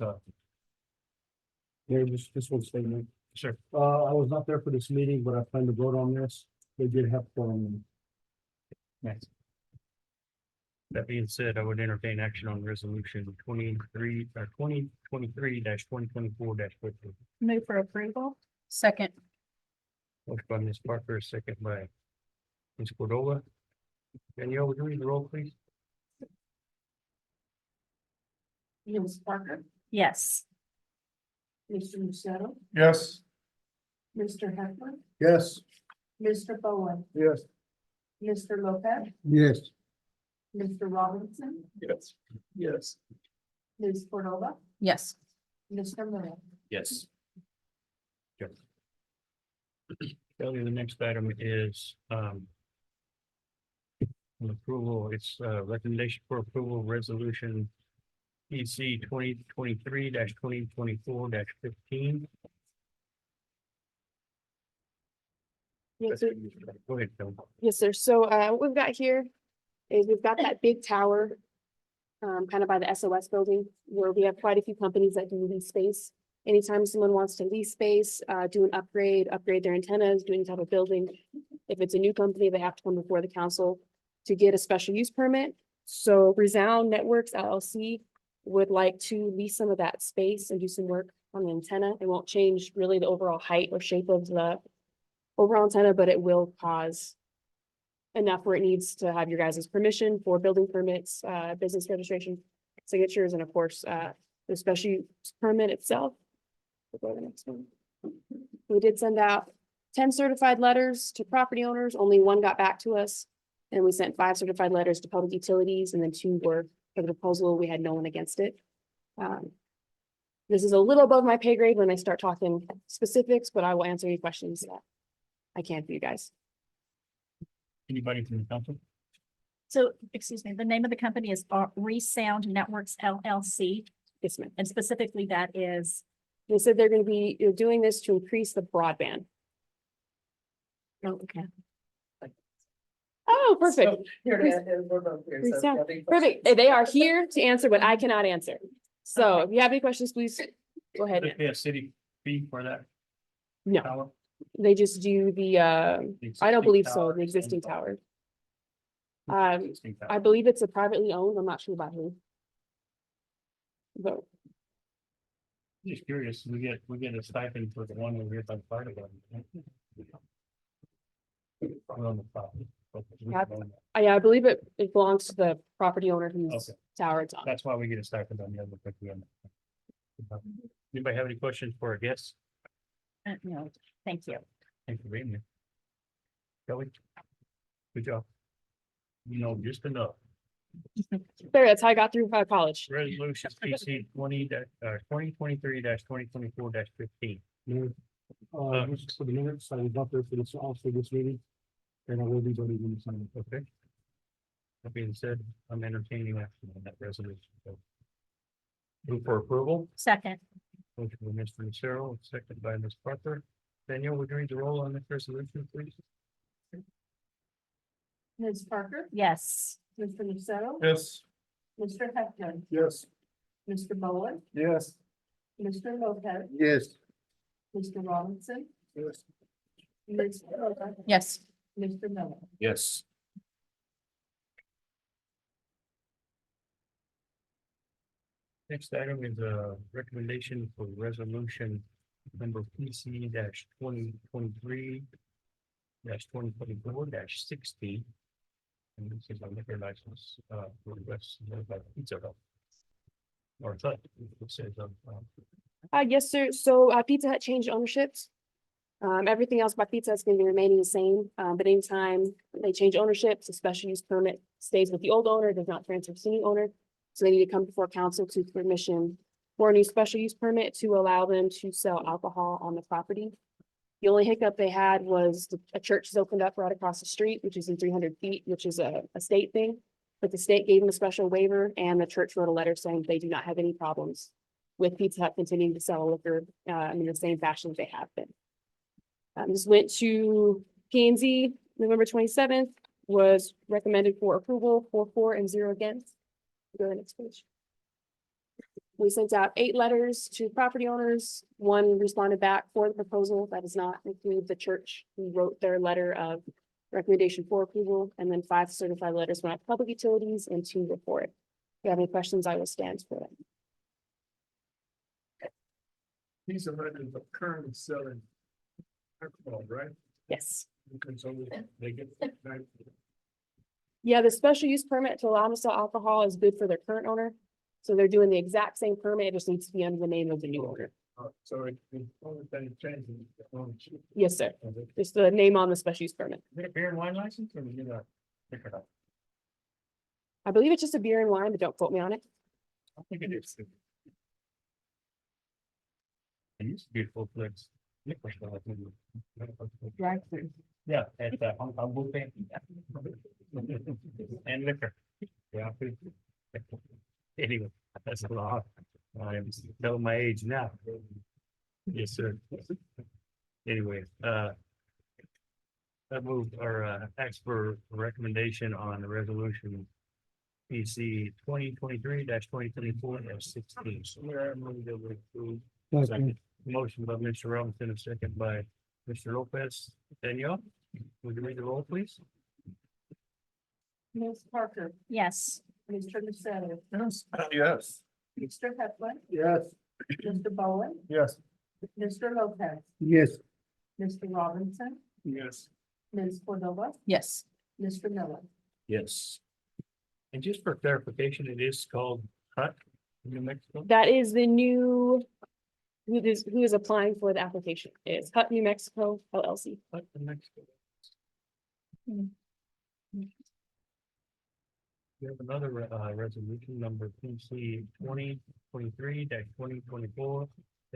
Mayor, just one statement. Sure. I was not there for this meeting, but I plan to vote on this. They did have Nice. That being said, I would entertain action on resolution 2023-2024-15. Move for approval. Second, Motion by Ms. Parker, second by Ms. Cordova. Danielle, would you read the roll, please? Ms. Parker, Yes. Mr. Lucero, Yes. Mr. Heffler, Yes. Mr. Bowen, Yes. Mr. Lopez, Yes. Mr. Robinson, Yes. Yes. Ms. Cordova, yes. Mr. Miller. Yes. Kelly, the next item is an approval, it's recommendation for approval resolution PC 2023-2024-15. Yes, sir. Go ahead, Phil. Yes, sir. So what we've got here is we've got that big tower kind of by the SOS building, where we have quite a few companies that do lease space. Anytime someone wants to lease space, do an upgrade their antennas, do any type of building. If it's a new company, they have to come before the council to get a special use permit. So Resound Networks LLC would like to lease some of that space and do some work on the antenna. It won't change really the overall height or shape of the overall antenna, but it will cause enough where it needs to have your guys' permission for building permits, business registration, signatures, and of course, the special use permit itself. We'll go to the next one. We did send out 10 certified letters to property owners. Only one got back to us. And we sent 5 certified letters to public utilities, and then 2 were for the proposal. We had no one against it. This is a little above my pay grade when I start talking specifics, but I will answer any questions that I can for you guys. Anybody from the council? So, excuse me, the name of the company is Resound Networks LLC, Yes, ma'am. and specifically that is, They said they're going to be doing this to increase the broadband. oh, okay. Oh, perfect. Here it is, we're both here, so if you have any Perfect. They are here to answer what I cannot answer. So if you have any questions, please go ahead. They pay a city fee for that? No. Tower? They just do the, I don't existing believe so, tower the existing and- tower. Existing tower. I believe it's a privately owned, I'm not sure about who. But Just curious, we get a stipend for the one over here by the fire department. On the property. Yeah. I believe it belongs to the property owner whose Okay. tower it's on. That's why we get a stipend on the other. But we haven't. Anybody have any questions for our guests? No, thank you. Thank you for being here. Kelly? Good job. You know, just enough. There, that's how I got through college. Resolution PC 2023 2024 15. This is for the minutes, I was not there for this, also this meeting. And I will be voting on the sign. Okay. That being said, I'm entertaining action on that resolution. So, move for approval. Second, Motion by Mr. Lucero, second by Ms. Parker. Daniel, would you read the roll on this resolution, please? Ms. Parker, yes. Mr. Lucero, Yes. Mr. Heflin, Yes. Mr. Bowen, Yes. Mr. Lopez, Yes. Mr. Robinson, Yes. Ms. Cordova, Yes. Mr. Miller. Yes. Next item is a recommendation for resolution number PC 2023 2024 16. And this is a liquor license for the West Pizza Hut. Or Hut, it says Yes, sir. So Pizza Hut changed ownerships. Everything else about Pizza Hut's gonna be remaining the same, but anytime they change ownerships, a special use permit stays with the old owner, does not transfer to the new owner. So they need to come before council to permission for a new special use permit to allow them to sell alcohol on the property. The only hiccup they had was a church has opened up right across the street, which is in 300 feet, which is a state thing. But the state gave them a special waiver and the church wrote a letter saying they do not have any problems with Pizza Hut continuing to sell liquor in the same fashion they have been. This went to P and Z November 27th, was recommended for approval, 4 and 0 against. Go to the next page. We sent out 8 letters to property owners. 1 responded back for the proposal. That does not include the church who wrote their letter of recommendation for approval. And then 5 certified letters went out to public utilities and 2 were for it. If you have any questions, I will stand for it. These are the current selling alcohol, right? Yes. And so they get. Yeah, the special use permit to allow them to sell alcohol is good for their current owner. So they're doing the exact same permit, it just needs to be under the name of the new owner. So it, the only thing changing. is the ownership. Yes, sir. Just the name on the special use permit. Is it a beer and wine license or is it a liquor license? I believe it's just a beer and wine, but don't quote me on it. I think it is. It used to be a full-fledged liquor store. I think. Drive-through. Yeah, at the Hong Kong buffet. And liquor. Yeah. Anyway, that's a lot. I'm telling my age now. Yes, sir. Anyway, I moved or asked for a recommendation on the resolution PC 2023 2024 16. So where I moved it with second. Motion by Mr. Robinson, a second by Mr. Lopez. Danielle, would you read the roll, please? Ms. Parker, Yes. Mr. Lucero, Yes. Yes. Mr. Heflin, Yes. Mr. Bowen, Yes. Mr. Lopez, Yes. Mr. Robinson, Yes. Ms. Cordova, Yes. Mr. Miller. Yes. And just for clarification, it is called Hut, New Mexico. That is the new, who is applying for the application. It's Hut New Mexico LLC. Hut, New Mexico. We have another resolution number PC 2023 2024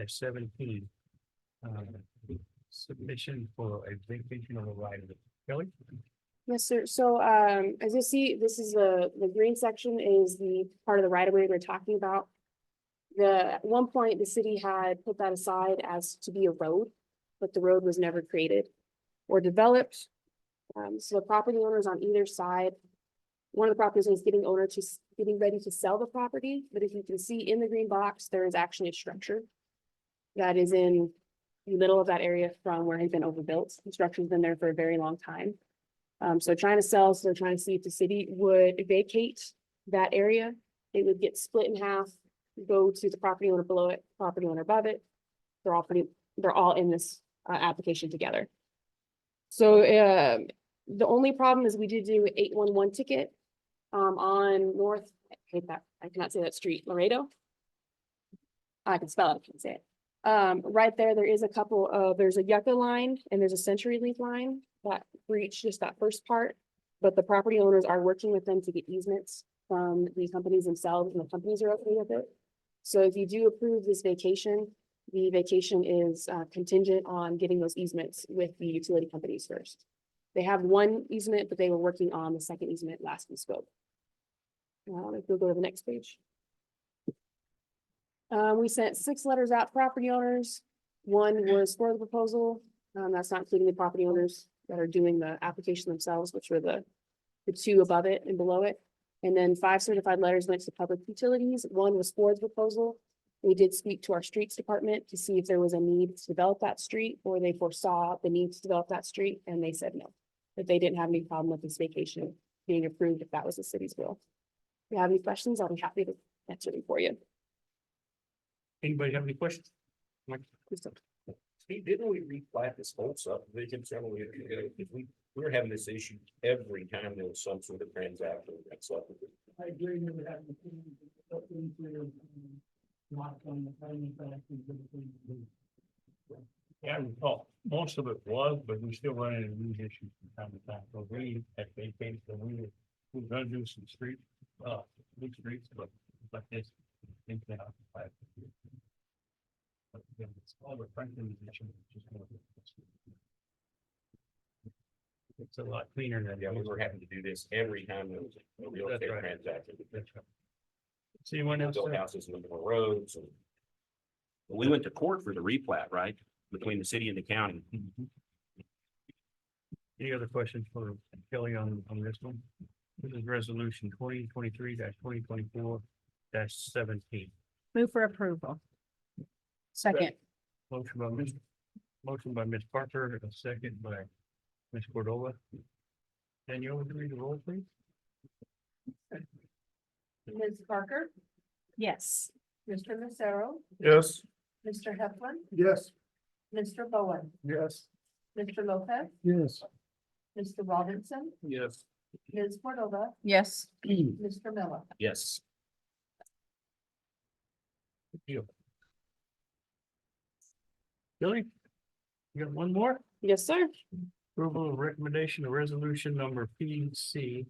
17. Submission for a vacation on the right of it. Kelly? Yes, sir. So as you see, this is the green section is the part of the right of way we're talking about. At one point, the city had put that aside as to be a road, but the road was never created or developed. So the property owners on either side, one of the properties is getting ready to sell the property, but if you can see in the green box, there is actually a structure that is in the middle of that area from where it had been overbuilt. The structure's been there for a very long time. So trying to sell, so they're trying to see if the city would vacate that area. It would get split in half, go to the property owner below it, property owner above it. They're all in this application together. So, the only problem is we did do 811 ticket, on North, I hate that, I cannot say that street, Laredo. I can spell it, I can't say it. Right there is a couple of, there's a Yucca line and there's a Century Leaf line that breach just that first part. But the property owners are working with them to get easements from the companies themselves, and the companies are okay with it. So if you do approve this vacation, the vacation is contingent on getting those easements with the utility companies first. They have one easement, but they were working on the second easement last we spoke. If you'll go to the next page. We sent 6 letters out to property owners. One was for the proposal. That's not including the property owners that are doing the application themselves, which were the 2 above it and below it. And then 5 certified letters went to public utilities. One was for the proposal. We did speak to our streets department to see if there was a need to develop that street, or they foresaw the need to develop that street, and they said no. That they didn't have any problem with this vacation being approved if that was the city's will. If you have any questions, I'll be happy to answer them for you. Anybody have any questions? Mike? Steve, didn't we replat this whole subdivision several years ago? Because we were having this issue every time there was some sort of transaction with that subdivision. I agree with that. Not on the timing factors of the thing. Yeah, well, most of it was, but we still run into these issues from time to time. So we at vacation, so we're gonna do some street, big streets, but like this. Think they occupied. But again, it's all the Franklin edition, just one of the- It's a lot cleaner than. Yeah, we were having to do this every time there was a real That's estate right. transaction. That's right. See anyone else? Built houses in the middle of roads and. We went to court for the replat, right? Between the city and the county. Any other questions for Kelly on this one? This is resolution 2023-2024-17. Move for approval. Second, Motion by Ms. Parker, a second by Ms. Cordova. Danielle, would you read the roll, please? Ms. Parker, Yes. Mr. Lucero, Yes. Mr. Heflin, Yes. Mr. Bowen, Yes. Mr. Lopez, Yes. Mr. Robinson, Yes. Ms. Cordova, yes. Mr. Miller. Yes. Billy? You got one more? Yes, sir. Approval of recommendation of resolution number PC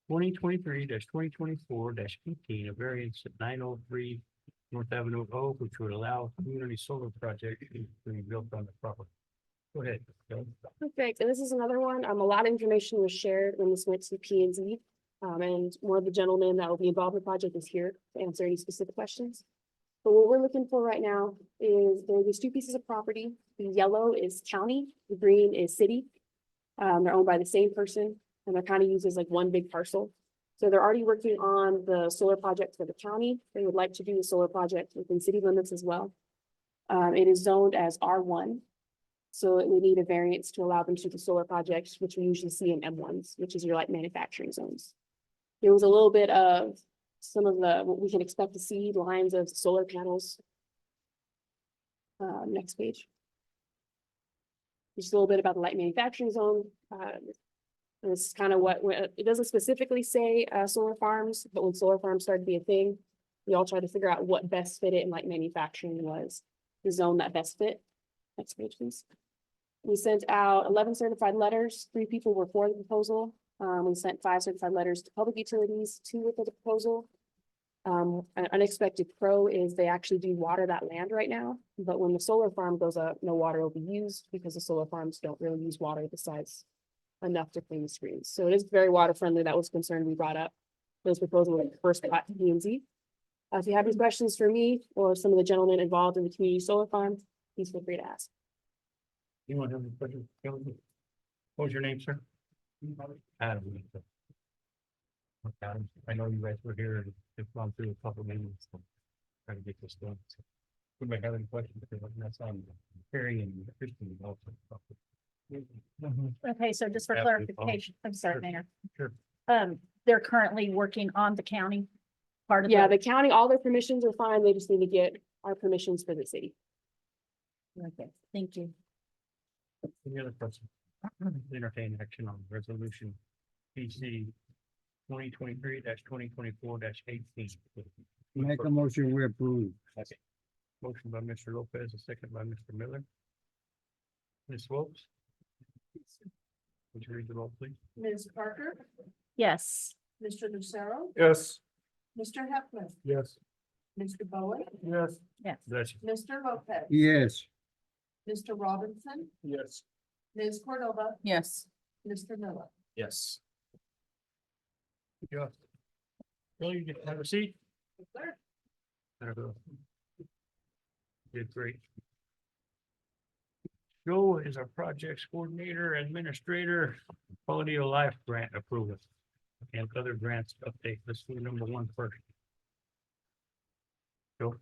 2023-2024-18, a variance at 903 North Avenue O, which would allow community solar project to be built on the property. Go ahead. Bill. Perfect. And this is another one. A lot of information was shared when this went to P and Z. And one of the gentlemen that will be involved in the project is here to answer any specific questions. But what we're looking for right now is there are these 2 pieces of property. The yellow is county, the green is city. They're owned by the same person, and they're kind of used as like one big parcel. So they're already working on the solar project for the county. They would like to do the solar project within city limits as well. It is zoned as R1. So it would need a variance to allow them to do the solar projects, which we usually see in M1s, which is your like manufacturing zones. There was a little bit of some of the, what we can expect to see, lines of solar panels. Next page. Just a little bit about the light manufacturing zone. This is kind of what, it doesn't specifically say solar farms, but when solar farms started to be a thing, we all tried to figure out what best fit it, and light manufacturing was the zone that best fit. Next page, please. We sent out 11 certified letters. 3 people were for the proposal. We sent 5 certified letters to public utilities, 2 with the proposal. An unexpected pro is they actually do water that land right now, but when the solar farm goes up, no water will be used because the solar farms don't really use water besides enough to clean the screens. So it is very water friendly. That was a concern we brought up. This proposal was first cut to P and Z. If you have any questions for me or some of the gentlemen involved in the community solar farm, please feel free to ask. Anyone have any questions? Kelly? What was your name, sir? Adam. Adam, I know you guys were here and have gone through a couple of meetings. So trying to get this done. So, anybody have any questions? That's on Harry and Kristen also. Okay, so just for Absolutely. clarification, I'm sorry, Sure. Mayor. Sure. They're currently working on the county part of Yeah, the. the county, all their permissions are fine. They just need to get our permissions for the city. Okay, thank you. Any other questions? entertain action on resolution PC 2023-2024-18. Make a motion, we approve. Okay. Motion by Mr. Lopez, a second by Mr. Miller. Ms. Wilks? Would you read the roll, please? Ms. Parker, Yes. Mr. Lucero, Yes. Mr. Heflin, Yes. Mr. Bowen, Yes. Yes. Bless you. Mr. Lopez. Yes. Mr. Robinson, Yes. Ms. Cordova, Yes. Mr. Miller. Yes. Yeah. Bill, you get have a seat. Sir. There we go. Did great. Joe is our projects coordinator, administrator, quality of life grant approval. And other grants update. Let's do number one first. Joe.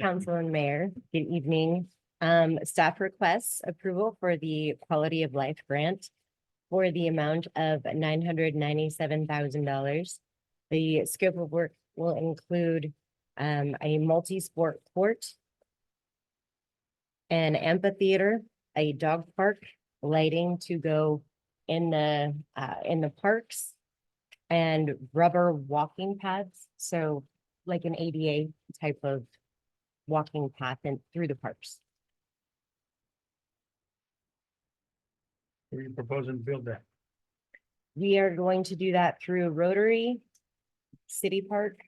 Council and Mayor, good evening. Staff requests approval for the Quality of Life Grant for the amount of $997,000. The scope of work will include a multi-sport court, an amphitheater, a dog park, lighting to go in the parks, and rubber walking paths. So like an ADA type of walking path and through the parks. Are you proposing to build that? We are going to do that through Rotary, City Park,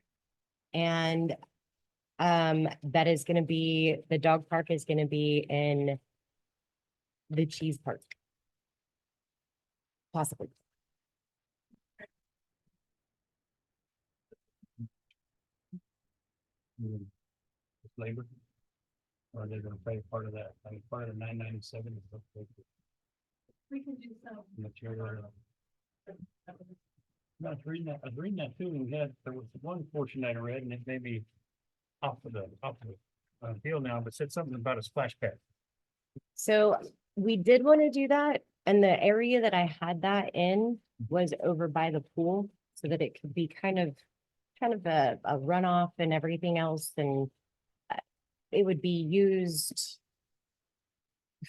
and that is gonna be, the dog park is gonna be in the cheese park. Possibly. Labor? Or are they gonna pay part of that? I mean, part of the 997 is what they- We can do so. material. No, I was reading that too, and we had, there was one portion that I read, and it may be off of the deal now, but said something about a splash pad. So we did want to do that, and the area that I had that in was over by the pool, so that it could be kind of a runoff and everything else, and it would be used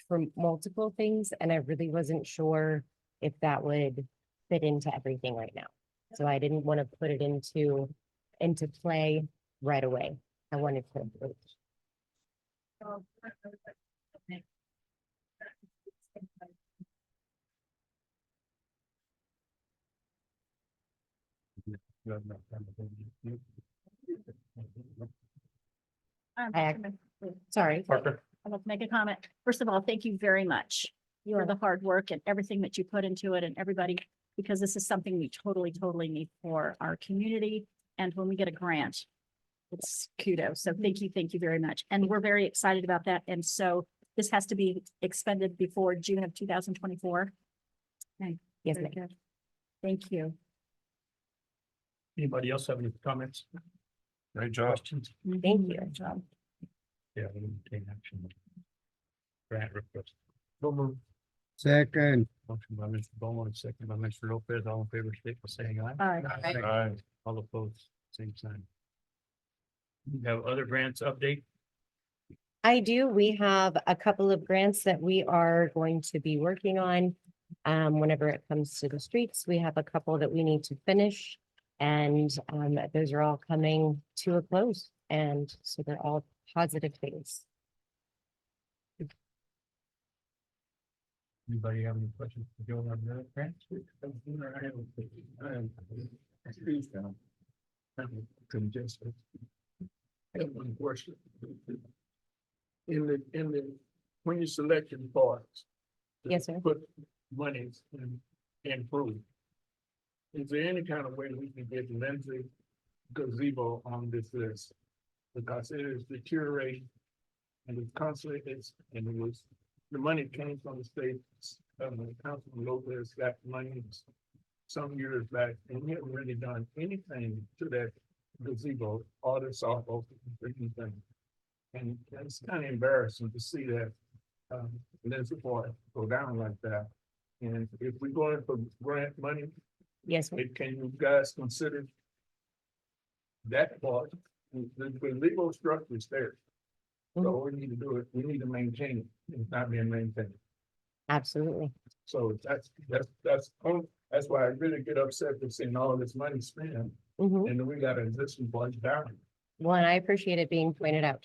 for multiple things, and I really wasn't sure if that would fit into everything right now. So I didn't want to put it into play right away. I wanted to wait. I- Sorry. Parker? I'd like to make a comment. First of all, thank you very much for the hard work and everything that you put into it and everybody, because this is something we totally need for our community. And when we get a grant, it's kudos. So thank you very much. And we're very excited about that. And so this has to be expended before June of 2024. Okay. Yes, Very ma'am. good. Thank you. Anybody else have any comments? Great job. Questions? Thank you. Good job. Yeah, we need to take action. Grant request. Second. Motion by Mr. Bowman, second by Mr. Lopez, all in favor, state by saying aye. Aye. All opposed, same sign. You have other grants update? I do. We have a couple of grants that we are going to be working on. Whenever it comes to the streets, we have a couple that we need to finish. And those are all coming to a close. And so they're all positive things. Anybody have any questions for Joe on the grants? I have one question. In the, when you selected parts. Yes, sir. Put monies in food. Is there any kind of way that we can get Lindsay gazebo on this list? Because it is deteriorating. And it's constantly, and it was, the money came from the state, Councilman Lopez got money some years back, and we haven't really done anything to that gazebo, all the softball, anything. And it's kind of embarrassing to see that, Lindsay Park go down like that. And if we're going for grant money, Yes, sir. can you guys consider that part? The legal structure is there. So all we need to do is, we need to maintain it. It's not being maintained. Absolutely. So that's why I really get upset with seeing all this money spent Mhm. and we got existing ones down. Well, and I appreciate it being pointed out.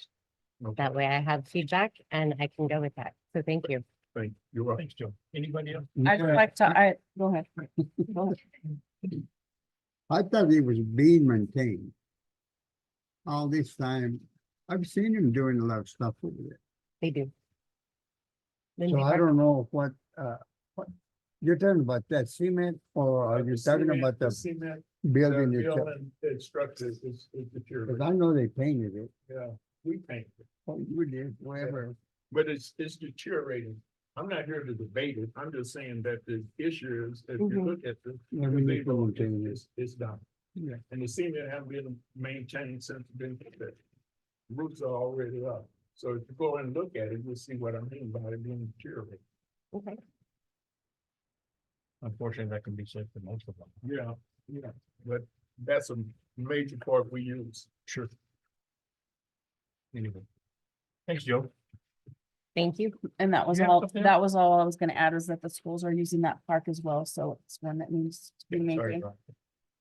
That way I have feedback and I can go with that. So thank you. Thank you. You're right. Thanks, Joe. Anybody else? I'd like to, go ahead. Go ahead. I thought it was being maintained. All this time, I've seen him doing a lot of stuff over there. They do. So I don't know what, you're talking about that cement or are you talking about the Cement, building the itself? building, the structure is Cause deteriorating. I know they painted it. Yeah, we painted it, Oh, you did, whatever. but it's deteriorating. I'm not here to debate it. I'm just saying that the issue is, if you Mhm. look at the Yeah, we need to maintain it. it's done. Yeah. And the cement haven't been maintained since it's been put there. Roots are already up. So if you go and look at it, you'll see what I mean by it being deteriorated. Okay. Unfortunately, that can be said for most of them. Yeah, yeah, but that's a major part we use. Sure. Anyway. Thanks, Joe. Thank you. And that was You have all, something? that was all I was gonna add is that the schools are using that park as well, so it's one that needs to be Sorry, maintained. Rob.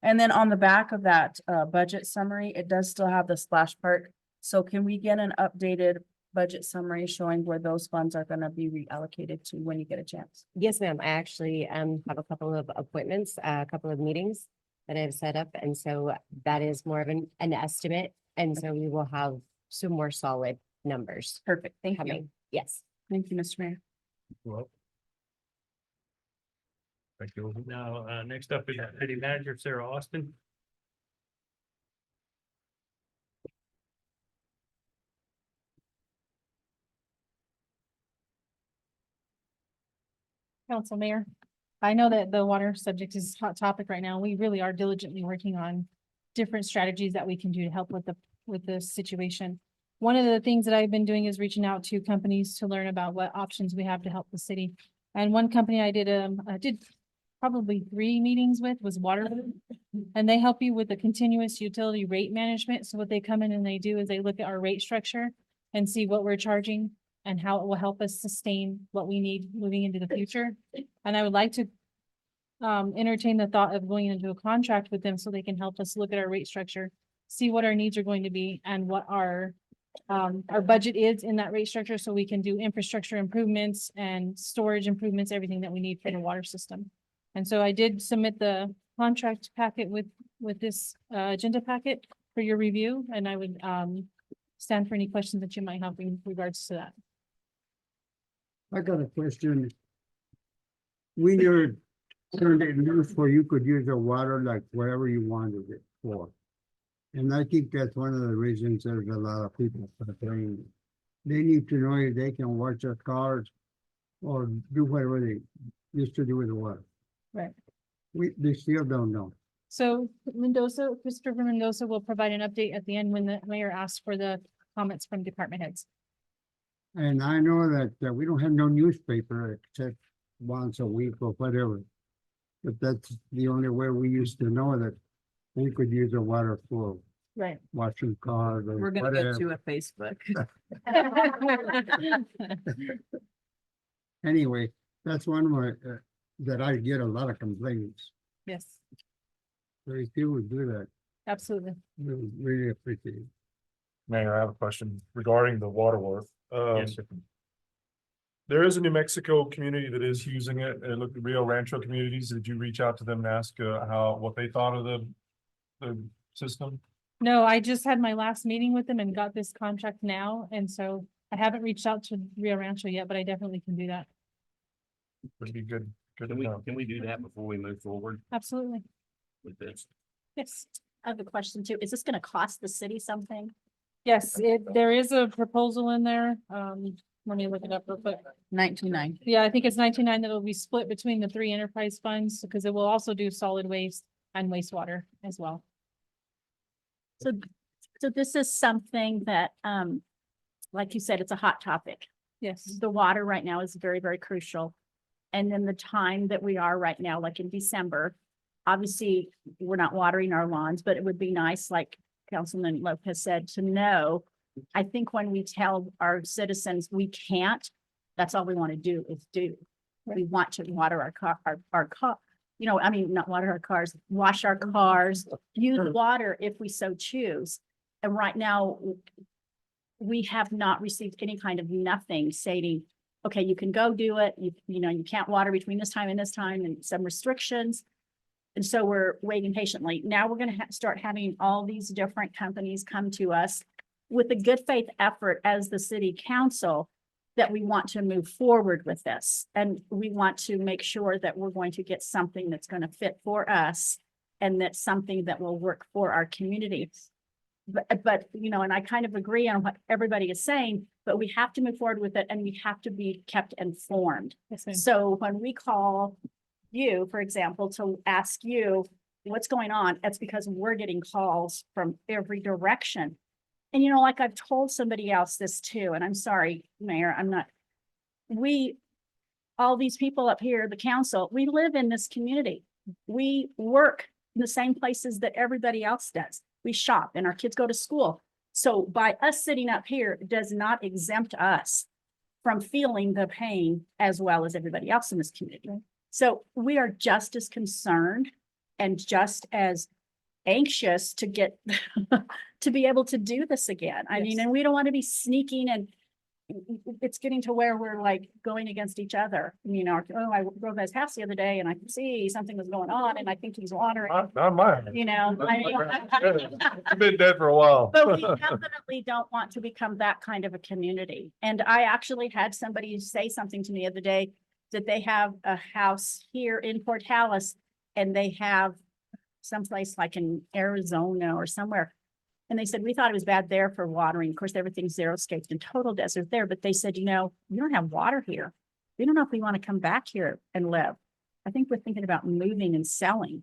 And then on the back of that budget summary, it does still have the splash park. So can we get an updated budget summary showing where those funds are gonna be reallocated to when you get a chance? Yes, ma'am. I actually have a couple of appointments, a couple of meetings that I've set up. And so that is more of an estimate. And so we will have some more solid numbers Perfect, thank you. coming. Yes. Thank you, Mr. Mayor. Well. Thank you. Now, next up is City Manager Sarah Austin. Council Mayor, I know that the water subject is a hot topic right now. We really are diligently working on different strategies that we can do to help with the situation. One of the things that I've been doing is reaching out to companies to learn about what options we have to help the city. And one company I did probably 3 meetings with was Waterloo. And they help you with the continuous utility rate management. So what they come in and they do is they look at our rate structure and see what we're charging and how it will help us sustain what we need moving into the future. And I would like to entertain the thought of going into a contract with them so they can help us look at our rate structure, see what our needs are going to be and what our budget is in that rate structure, so we can do infrastructure improvements and storage improvements, everything that we need for the water system. And so I did submit the contract packet with this agenda packet for your review, and I would stand for any questions that you might have in regards to that. I got a question. We never turned it loose where you could use the water like wherever you wanted it for. And I think that's one of the reasons there's a lot of people complaining. They need to know if they can wash their cars or do whatever they used to do with the water. Right. They still don't know. So Christopher Mendoza will provide an update at the end when the mayor asks for the comments from department heads. And I know that we don't have no newspaper except once a week or whatever. But that's the only way we used to know that we could use the water for Right. washing cars or We're gonna whatever. get to a Facebook. Anyway, that's one where, that I get a lot of complaints. Yes, So if you would do that, absolutely. we would really appreciate it. Mayor, I have a question regarding the water worth. Yes, sir. There is a New Mexico community that is using it, and look at Rio Rancho communities. Did you reach out to them and ask what they thought of the system? No, I just had my last meeting with them and got this contract now, and so I haven't reached out to Rio Rancho yet, but I definitely can do that. Would be good to Can we, know. can we do that before we move forward Absolutely. with this? Yes. I have a question too. Is this gonna cost the city something? Yes, there is a proposal in there. Let me look it up real quick. 19.9. Yeah, I think it's 99 that will be split between the 3 enterprise funds because it will also do solid waste and wastewater as well. So, so this is something that, like you said, it's a hot topic. Yes. The water right now is very, very crucial. And then the time that we are right now, like in December, obviously, we're not watering our lawns, but it would be nice, like Councilman Lopez said, to know. I think when we tell our citizens we can't, that's all we want to do is do. We want to water our car, you know, I mean, not water our cars, wash our cars, use water if we so choose. And right now, we have not received any kind of nothing stating, okay, you can go do it. You know, you can't water between this time and some restrictions. And so we're waiting patiently. Now we're going to start having all these different companies come to us with a good faith effort as the city council that we want to move forward with this. And we want to make sure that we're going to get something that's going to fit for us and that's something that will work for our community. But, you know, and I kind of agree on what everybody is saying, but we have to move forward with it and we have to be kept informed. Yes, ma'am. So when we call you, for example, to ask you what's going on, that's because we're getting calls from every direction. And, you know, like I've told somebody else this too, and I'm sorry, Mayor, all these people up here, the council, we live in this community. We work in the same places that everybody else does. We shop and our kids go to school. So by us sitting up here does not exempt us from feeling the pain as well as everybody else in this community. So we are just as concerned and just as anxious to get to be able to do this again. I mean, Yes. and we don't want to be sneaking, and it's getting to where we're like going against each other. You know, oh, I drove by his house the other day and I could see something was going on and I think he's watering, Not mine. you know. I mean, I've been dead for a while. but we definitely don't want to become that kind of a community. And I actually had somebody say something to me the other day that they have a house here in Portales and they have someplace like in Arizona or somewhere. And they said, we thought it was bad there for watering. Of course, everything's xeriscaped and total desert there, but they said, you know, we don't have water here. We don't know if we want to come back here and live. I think we're thinking about moving and selling.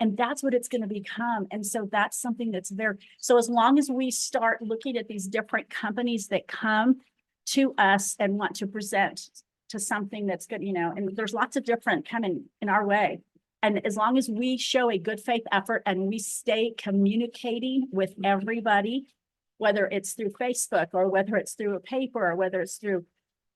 And that's what it's going to become. And so that's something that's there. So as long as we start looking at these different companies that come to us and want to present to something that's good, you know, and there's lots of different coming in our way. And as long as we show a good faith effort and we stay communicating with everybody, whether it's through Facebook or whether it's through a paper or whether it's through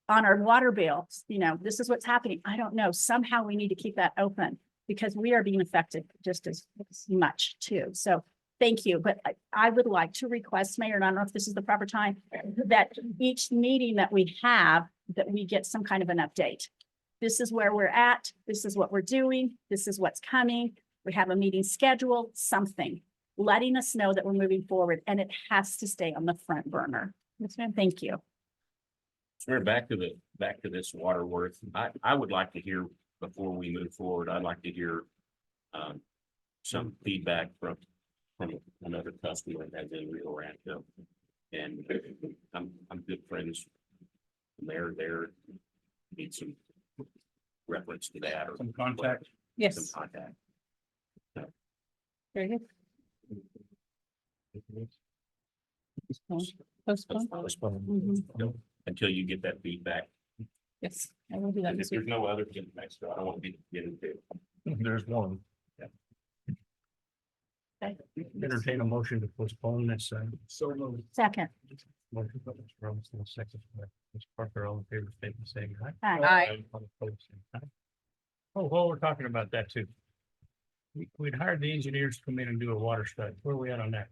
on our water bills, you know, this is what's happening. I don't know. Somehow we need to keep that open because we are being affected just as much too. So thank you. But I would like to request, Mayor, and I don't know if this is the proper time, that each meeting that we have, that we get some kind of an update. This is where we're at. This is what we're doing. This is what's coming. We have a meeting scheduled, something, letting us know that we're moving forward and it has to stay on the front burner. Yes, ma'am. Thank you. So we're back to this water worth. I would like to hear, before we move forward, I'd like to hear some feedback from another customer as in Rio Rancho. And I'm good friends. They're need some reference to that or Some contact. Yes, some contact. very good. Postpone. Mhm. Until you get that feedback. Yes, I will do that If this there's week. no other feedback, so I don't want to get into. There's one. Entertain a motion to postpone this. So moved. Second. Motion by Mr. Robinson, second by Ms. Parker, all in favor, statement saying aye. Aye. All opposed, same sign. Oh, well, we're talking about that too. We'd hired the engineers to come in and do a water study. Where are we at on that?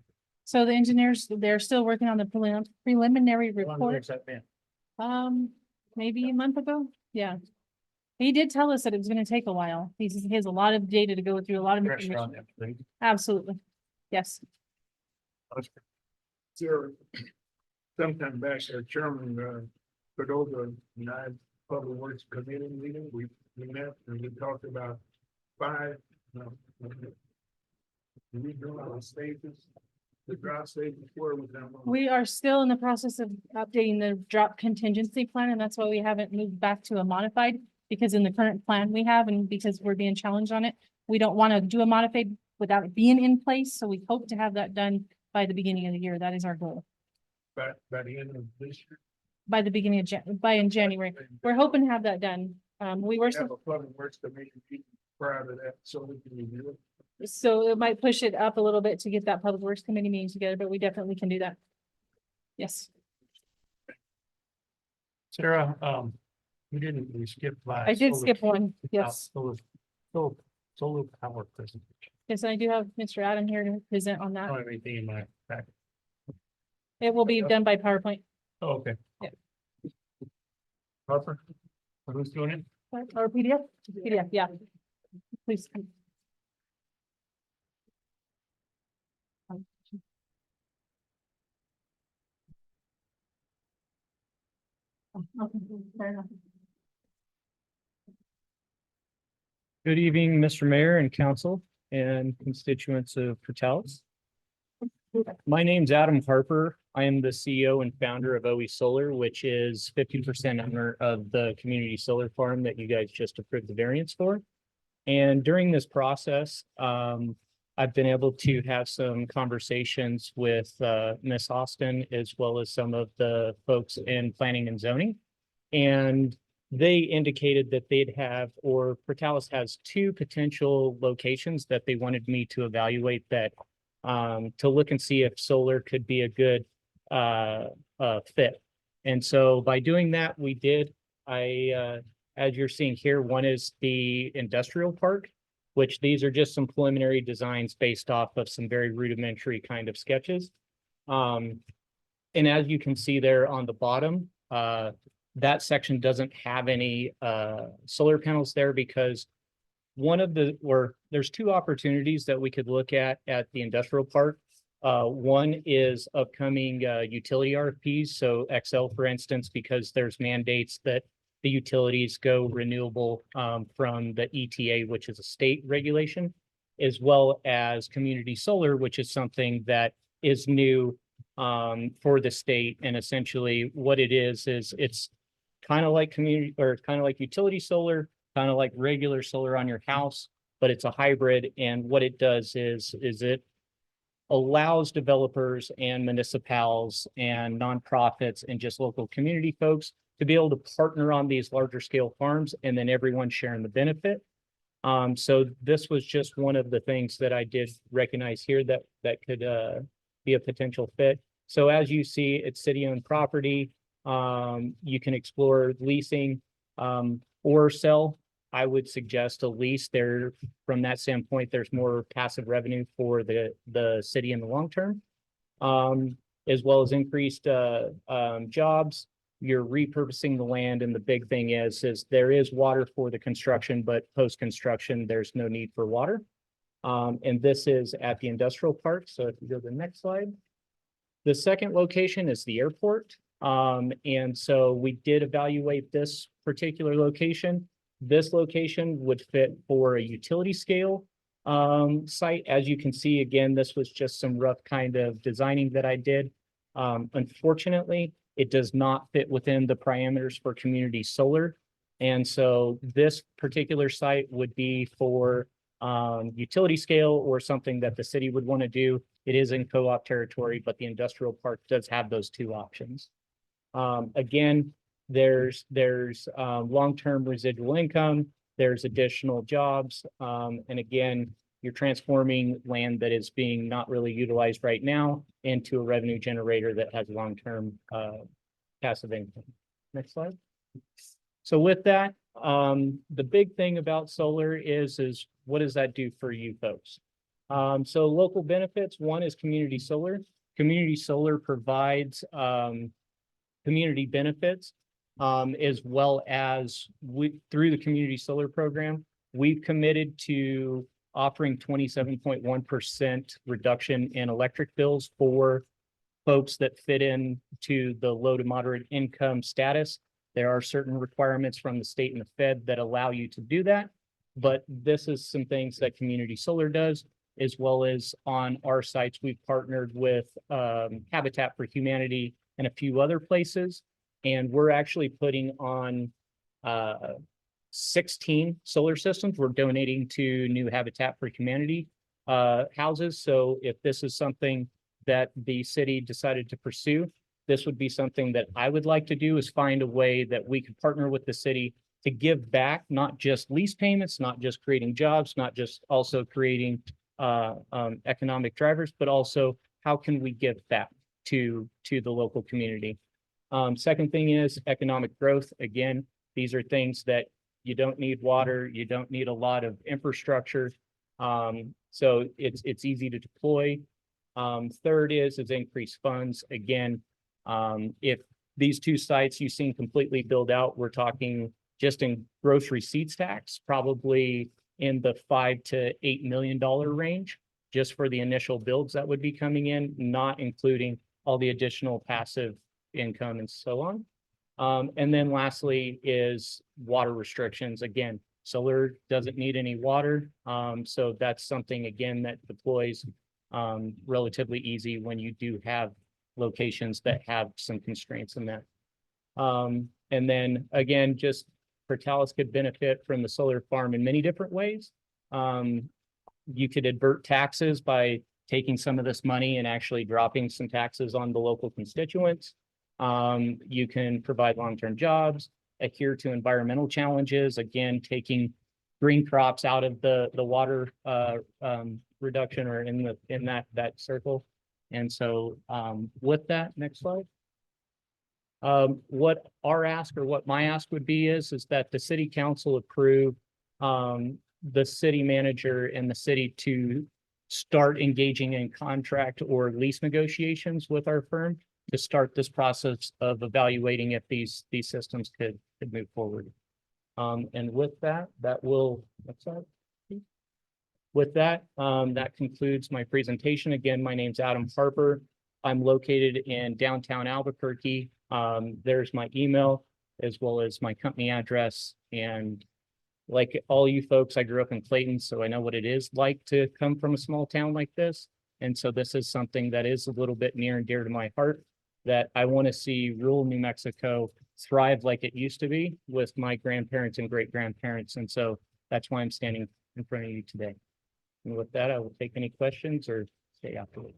So the engineers, they're still working on the preliminary How long report. has that been? Maybe a month ago. Yeah. He did tell us that it was gonna take a while. He has a lot of data to go through, a lot of Pressure on information. them, please. Absolutely. Yes. Sure. Sometime back, our chairman, Cordova and I, Public Works Committee meeting, we met and we talked about 5. We do our stages, the drought stages, where was that one? We are still in the process of updating the drop contingency plan, and that's why we haven't moved back to a modified. Because in the current plan we have, and because we're being challenged on it, we don't want to do a modified without it being in place. So we hope to have that done by the beginning of the year. That is our goal. By the end of this year. By the beginning of in January. We're hoping to have that done. We were, Have a Public Works Committee meeting prior to that, so we can review it. so it might push it up a little bit to get that Public Works Committee meeting together, but we definitely can do that. Yes. Sarah, we skipped by. I did solar- skip one, yes. Solar power presentation. Yes, I do have Mr. Adam here to present on I that. don't have anything in my packet. It will be done by PowerPoint. Oh, okay. Yeah. Harper, who's doing it? Or PDF? PDF, yeah. Please. Good evening, Mr. Mayor and council and constituents of Portales. My name's Adam Harper. I am the CEO and founder of OE Solar, which is 50% owner of the community solar farm that you guys just approved the variance for. And during this process, I've been able to have some conversations with Miss Austin as well as some of the folks in planning and zoning. And they indicated that they'd have, or Portales has 2 potential locations that they wanted me to evaluate that to look and see if solar could be a good fit. And so by doing that, we did. As you're seeing here, one is the industrial park, which these are just some preliminary designs based off of some very rudimentary kind of sketches. And as you can see there on the bottom, that section doesn't have any solar panels there because there's 2 opportunities that we could look at the industrial park. One is upcoming utility RFPs. So Xcel, for instance, because there's mandates that the utilities go renewable from the ETA, which is a state regulation, as well as community solar, which is something that is new for the state. And essentially what it is it's kind of like community or kind of like utility solar, kind of like regular solar on your house, but it's a hybrid. And what it does is it allows developers and municipals and nonprofits and just local community folks to be able to partner on these larger scale farms and then everyone sharing the benefit. So this was just one of the things that I did recognize here that could be a potential fit. So as you see, it's city-owned property. You can explore leasing or sell. I would suggest a lease there. From that standpoint, there's more passive revenue for the city in the long term, as well as increased jobs. You're repurposing the land, and the big thing is there is water for the construction, but post-construction, there's no need for water. And this is at the industrial park. So if you go to the next slide. The second location is the airport. And so we did evaluate this particular location. This location would fit for a utility scale site. As you can see, again, this was just some rough kind of designing that I did. Unfortunately, it does not fit within the parameters for community solar. And so this particular site would be for utility scale or something that the city would want to do. It is in co-op territory, but the industrial park does have those 2 options. Again, there's long-term residual income, there's additional jobs. And again, you're transforming land that is being not really utilized right now into a revenue generator that has long-term passive income. Next slide. So with that, the big thing about solar is what does that do for you folks? So local benefits, one is community solar. Community solar provides community benefits, as well as through the community solar program, we've committed to offering 27.1% reduction in electric bills for folks that fit in to the low to moderate income status. There are certain requirements from the state and the Fed that allow you to do that. But this is some things that community solar does, as well as on our sites, we've partnered with Habitat for Humanity and a few other places. And we're actually putting on 16 solar systems. We're donating to new Habitat for Humanity houses. So if this is something that the city decided to pursue, this would be something that I would like to do, is find a way that we could partner with the city to give back, not just lease payments, not just creating jobs, not just also creating economic drivers, but also how can we give back to the local community. Second thing is economic growth. Again, These are things that you don't need water, you don't need a lot of infrastructure. So it's easy to deploy. Third is increased funds. Again, if these two sites you've seen completely build out, we're talking just in gross receipts tax, probably in the $5 to $8 million range, just for the initial builds that would be coming in, not including all the additional passive income and so on. And then lastly is water restrictions. Again, solar doesn't need any water. So that's something, again, that deploys relatively easy when you do have locations that have some constraints in that. And then again, just Portales could benefit from the solar farm in many different ways. You could advert taxes by taking some of this money and actually dropping some taxes on the local constituents. You can provide long-term jobs, adhere to environmental challenges, again, taking green crops out of the water reduction or in that circle. And so with that, next slide. What our ask or what my ask would be is that the city council approve the city manager and the city to start engaging in contract or lease negotiations with our firm to start this process of evaluating if these systems could move forward. And with that, next slide. With that, that concludes my presentation. Again, my name's Adam Harper. I'm located in downtown Albuquerque. There's my email as well as my company address. And like all you folks, I grew up in Clayton, so I know what it is like to come from a small town like this. And so this is something that is a little bit near and dear to my heart, that I want to see rural New Mexico thrive like it used to be with my grandparents and great grandparents. And so that's why I'm standing in front of you today. And with that, I will take any questions or stay afterward.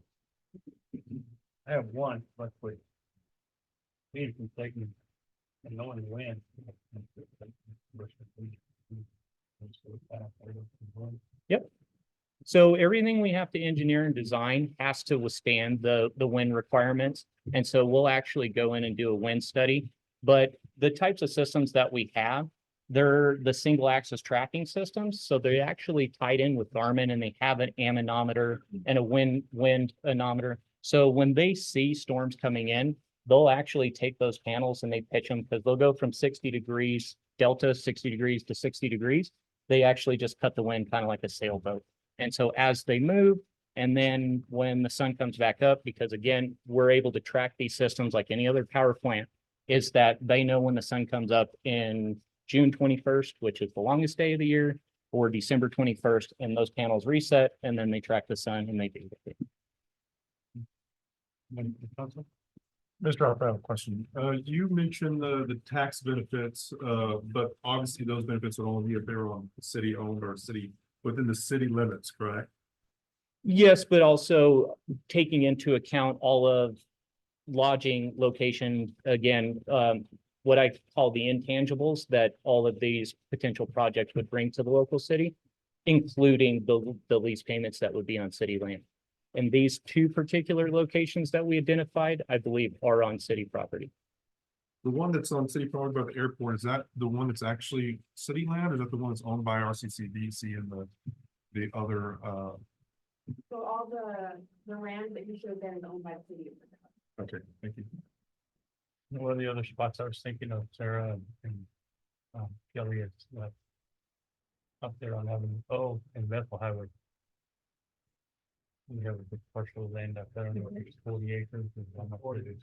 I have one, but wait. Being from Clayton and knowing when. Yep. So everything we have to engineer and design has to withstand the wind requirements. And so we'll actually go in and do a wind study. But the types of systems that we have, they're the single axis tracking systems. So they actually tied in with Garmin and they have an anemometer and a wind anemometer. So when they see storms coming in, they'll actually take those panels and they pitch them because they'll go from 60 degrees delta, 60 degrees to 60 degrees. They actually just cut the wind kind of like a sailboat. And so as they move, and then when the sun comes back up, because again, we're able to track these systems like any other power plant, is that they know when the sun comes up in June 21st, which is the longest day of the year, or December 21st, and those panels reset, and then they track the sun and they do it. Mr. Harper, I have a question. You mentioned the tax benefits, but obviously those benefits would only be if they're on city owned or city within the city limits, correct? Yes, but also taking into account all of lodging, location, again, what I call the intangibles that all of these potential projects would bring to the local city, including the lease payments that would be on city land. And these two particular locations that we identified, I believe, are on city property. The one that's on city property by the airport, is that the one that's actually city land, or is that the one that's owned by RCCDC and the other, So all the land that you showed there is owned by the city. okay, thank you. One of the other spots I was thinking of, Sarah and Kelly is up there on Avenue O and Bethel Highway. We have a big parcel of land up there, I don't know if it's 40 acres. Or how much it is.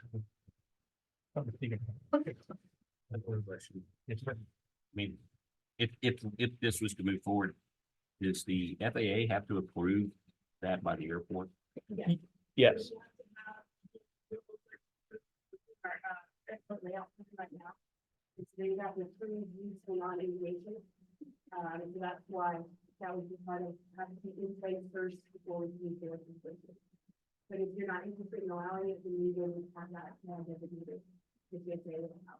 I'm thinking. That's one question. Yes, sir. I mean, if this was to move forward, does the FAA have to approve that by the airport? Yes. Right now, it's they got the free use and non-aviation. And so that's why that would be part of having to be in place first before we use their facility. But if you're not interested in allowing it, then you will have that designated. If you say it out.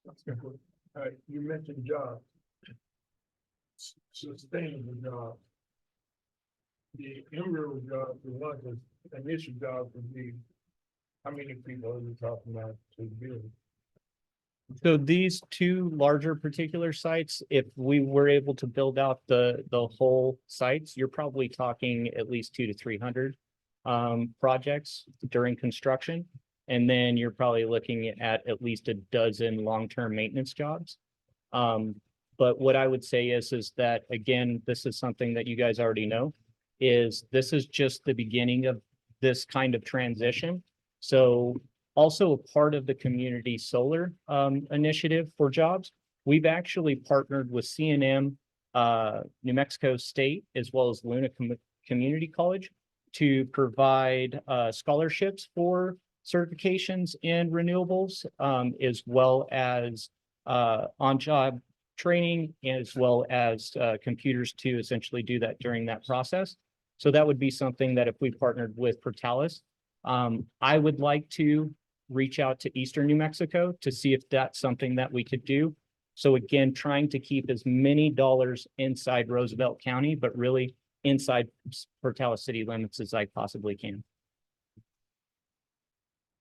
That's good. All right, you mentioned jobs. Sustainable jobs. The embryo job, the one the initial job would be, how many people are you talking about to build? So these two larger particular sites, if we were able to build out the whole sites, you're probably talking at least 200 to 300 projects during construction. And then you're probably looking at least a dozen long-term maintenance jobs. But what I would say is that, again, this is something that you guys already know, is this is just the beginning of this kind of transition. So also a part of the community solar initiative for jobs, we've actually partnered with CNM, New Mexico State, as well as Luna Community College to provide scholarships for certifications in renewables, as well as on-job training, as well as computers to essentially do that during that process. So that would be something that if we partnered with Portales, I would like to reach out to Eastern New Mexico to see if that's something that we could do. So again, trying to keep as many dollars inside Roosevelt County, but really inside Portales city limits as I possibly can.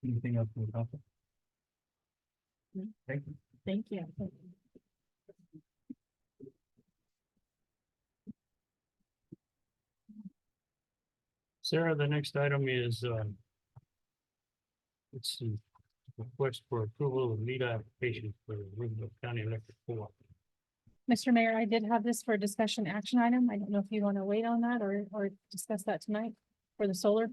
Anything else from the council? Thank you. Thank you. Sarah, the next item is, let's see, request for approval of lead application for Roosevelt County Electric Co-op. Mr. Mayor, I did have this for a discussion action item. I don't know if you want to wait on that or discuss that tonight for the solar.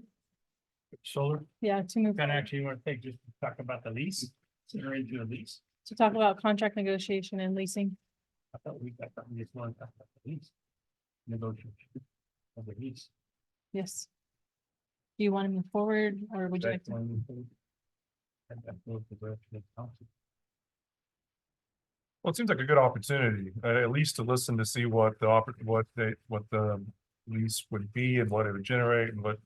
Solar, Yeah, to move kind of forward. actually want to take, just talk about the lease, enter into a lease. To talk about contract negotiation and leasing. I thought we just wanted to talk about the lease. Negotiation of the lease. Yes. Do you want to move forward or would you like to? Well, it seems like a good opportunity, at least to listen to see what the lease would be and what it would generate and what,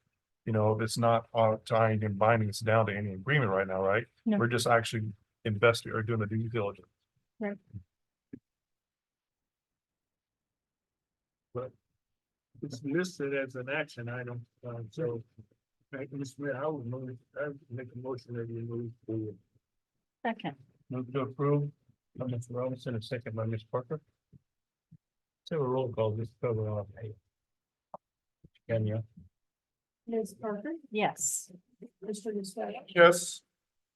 you know, it's not tying and binding us down to any agreement right now, right? No. We're just actually investing or doing the due diligence. Right. But it's listed as an action item, so. Mr. Mayor, I would make a motion that you move forward. Second. Move to approve, by Mr. Robinson, a second by Ms. Parker. So a roll call, just cover off. Kenya. Ms. Parker, Yes. Mr. Lucero, Yes.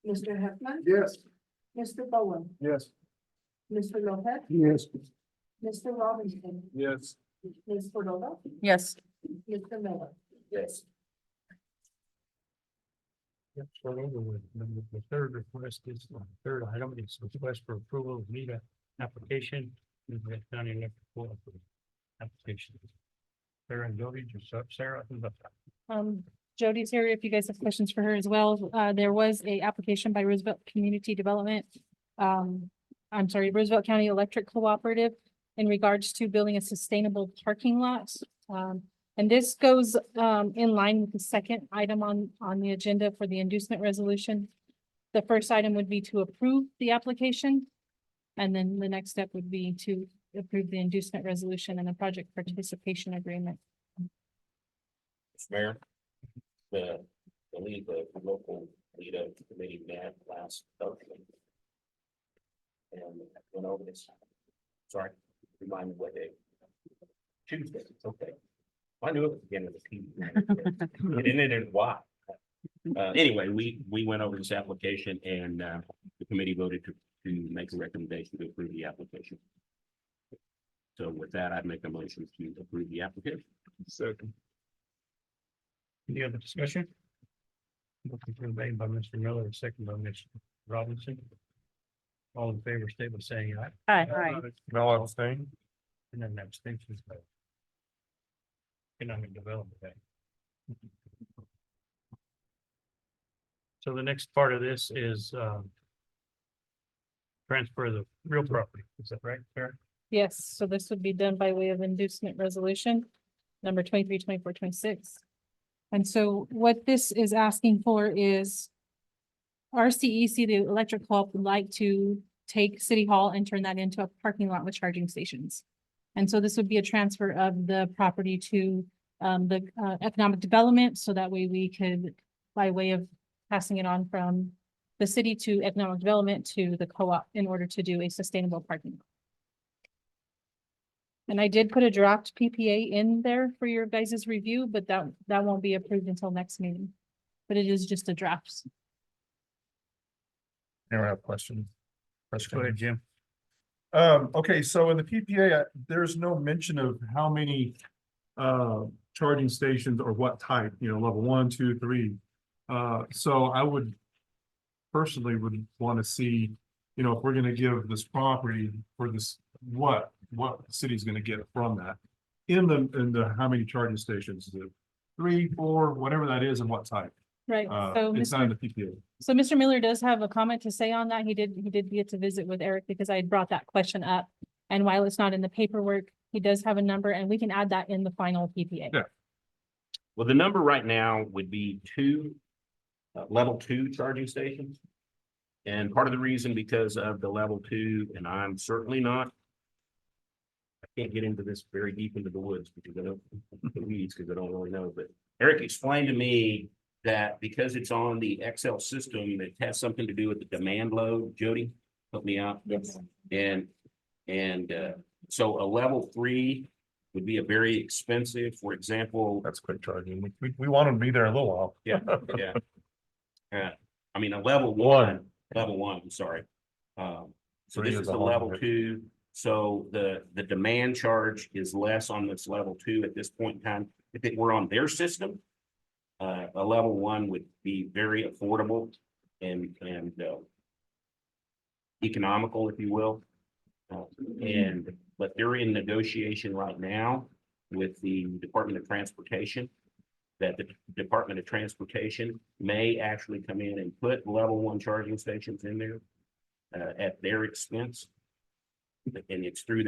Mr. Heffernan, Yes. Mr. Bowen, Yes. Mr. Lopez, Yes. Mr. Robinson, Yes. Ms. Cordova, Yes. Mr. Miller. Yes. Yep, start over with. The third request is, third item is request for approval of NEPA application. Roosevelt County Electric Cooperative application. Sarah and Jody, just up, Sarah. Jody's here if you guys have questions for her as well. There was a application by Roosevelt Community Development. Roosevelt County Electric Cooperative in regards to building a sustainable parking lot. And this goes in line with the second item on the agenda for the inducement resolution. The first item would be to approve the application. And then the next step would be to approve the inducement resolution and the project participation agreement. Mayor, the lead, the local lead of the committee met last Thursday. And went over this. Sorry, remind me what day. Tuesday, it's okay. I knew it was the beginning of the P. And it is why. Anyway, we went over this application and the committee voted to make a recommendation to approve the application. So with that, I'd make a motion to approve the application. Second. Any other discussion? Motion to made by Mr. Miller, second by Ms. Robinson. All in favor, state by saying aye. Aye. No, I'm staying. And then abstentions. Economic development. Act. So the next part of this is transfer of the real property. Is that right, Sarah? Yes, so this would be done by way of inducement resolution, number 23, 24, 26. And so what this is asking for is RCEC, the electric co-op, would like to take City Hall and turn that into a parking lot with charging stations. And so this would be a transfer of the property to the economic development, so that way we could, by way of passing it on from the city to economic development to the co-op in order to do a sustainable parking. And I did put a draft PPA in there for your guys' review, but that won't be approved until next meeting. But it is just a draft. Anyone have questions? Go ahead, Jim. Okay, so in the PPA, there's no mention of how many charging stations or what type, level 1, 2, 3. So I would personally would want to see, if we're gonna give this property for this, what the city's gonna get from that. In the how many charging stations, is it 3, 4, whatever that is, and what type? Right, so It's not in Mr. the PPA. So Mr. Miller does have a comment to say on that. He did get to visit with Eric because I had brought that question up. And while it's not in the paperwork, he does have a number and we can add that in the final PPA. Yeah. Well, the number right now would be 2 level 2 charging stations. And part of the reason because of the level 2, and I'm certainly not. I can't get into this very deep into the woods because I don't, the weeds, because I don't really know, but Eric explained to me that because it's on the Excel system, it has something to do with the demand load. Jody, help me out. Yes. And so a level 3 would be a very expensive, for example. That's quick charging. We want them to be there a little while. Yeah, yeah. I mean, a level 1, I'm sorry. So Three this is is a the whole level bit. 2. So the demand charge is less on this level 2 at this point in time. If it were on their system, a level 1 would be very affordable and economical, if you will. But they're in negotiation right now with the Department of Transportation, that the Department of Transportation may actually come in and put level 1 charging stations in there at their expense. And it's through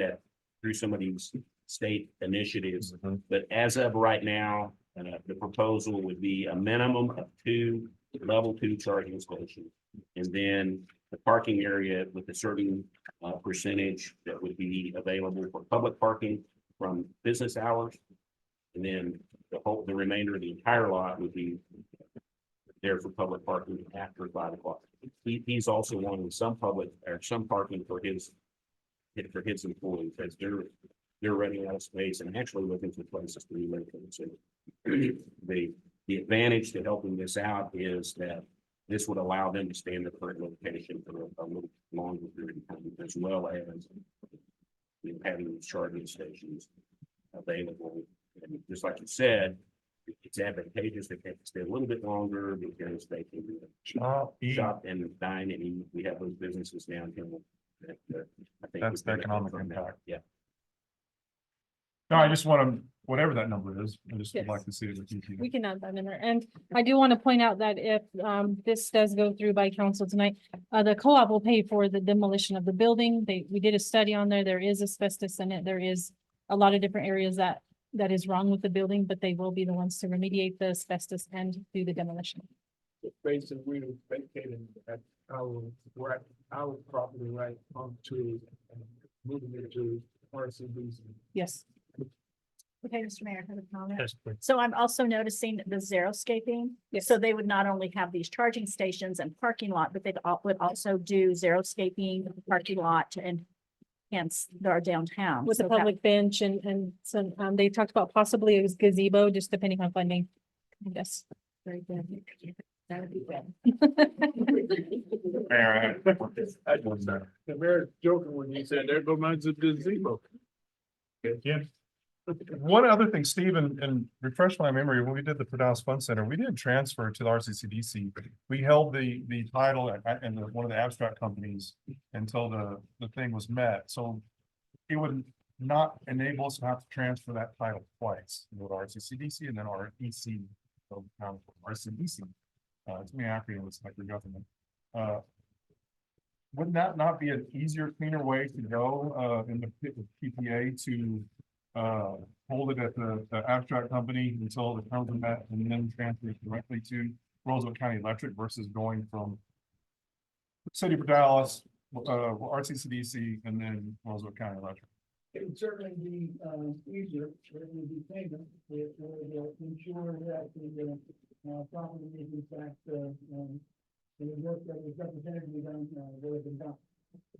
some of these state initiatives. But as of right now, the proposal would be a minimum of 2 level 2 charging stations. And then the parking area with a certain percentage that would be available for public parking from business hours. And then the remainder of the entire lot would be there for public parking after 5 o'clock. He's also wanting some public or some parking for his employees, as they're running out of space and actually looking for places to relocate. So the advantage to helping this out is that this would allow them to stay in their current location for a little longer period of time, as well as having these charging stations available. And just like you said, it's advantageous. They can stay a little bit longer because they can shop and dine and eat. We have those businesses downtown. I think That's the economic impact. Yeah. No, I just want to, whatever that number is, I just would Yes. like to see it. in the PPA. We can add that in there. And I do want to point out that if this does go through by council tonight, the co-op will pay for the demolition of the building. We did a study on there. There is asbestos in it. There is a lot of different areas that is wrong with the building, but they will be the ones to remediate the asbestos and do the demolition. Basically, we vacated at our property right onto moving it to RCBC. Yes. Okay, Mr. Mayor, I have a comment. Yes, please. So I'm also noticing the xeriscaping. Yes. So they would not only have these charging stations and parking lot, but would also do xeriscaping parking lot to enhance our downtown. With the So that- public bench and some, they talked about possibly a gazebo, just depending on funding. Yes. Very good. That would be good. The mayor joking when he said, there goes my gazebo. Yeah. One other thing, Steve, and refresh my memory, when we did the Pradaus Fund Center, we didn't transfer to the RCCDC. We held the title and one of the abstract companies until the thing was met. So it would not enable us to have to transfer that title twice, to RCCDC and then REC, so RCDC. Too many acronyms like your government. Wouldn't that not be an easier, cleaner way to go in the PPA to hold it at the abstract company until the terms are met and then transfer it directly to Roosevelt County Electric versus going from City of Dallas, RCCDC, and then Roosevelt County Electric? It would certainly be easier, it would be payment, it would ensure that the property is in fact And the work that was represented to be done, will have been done.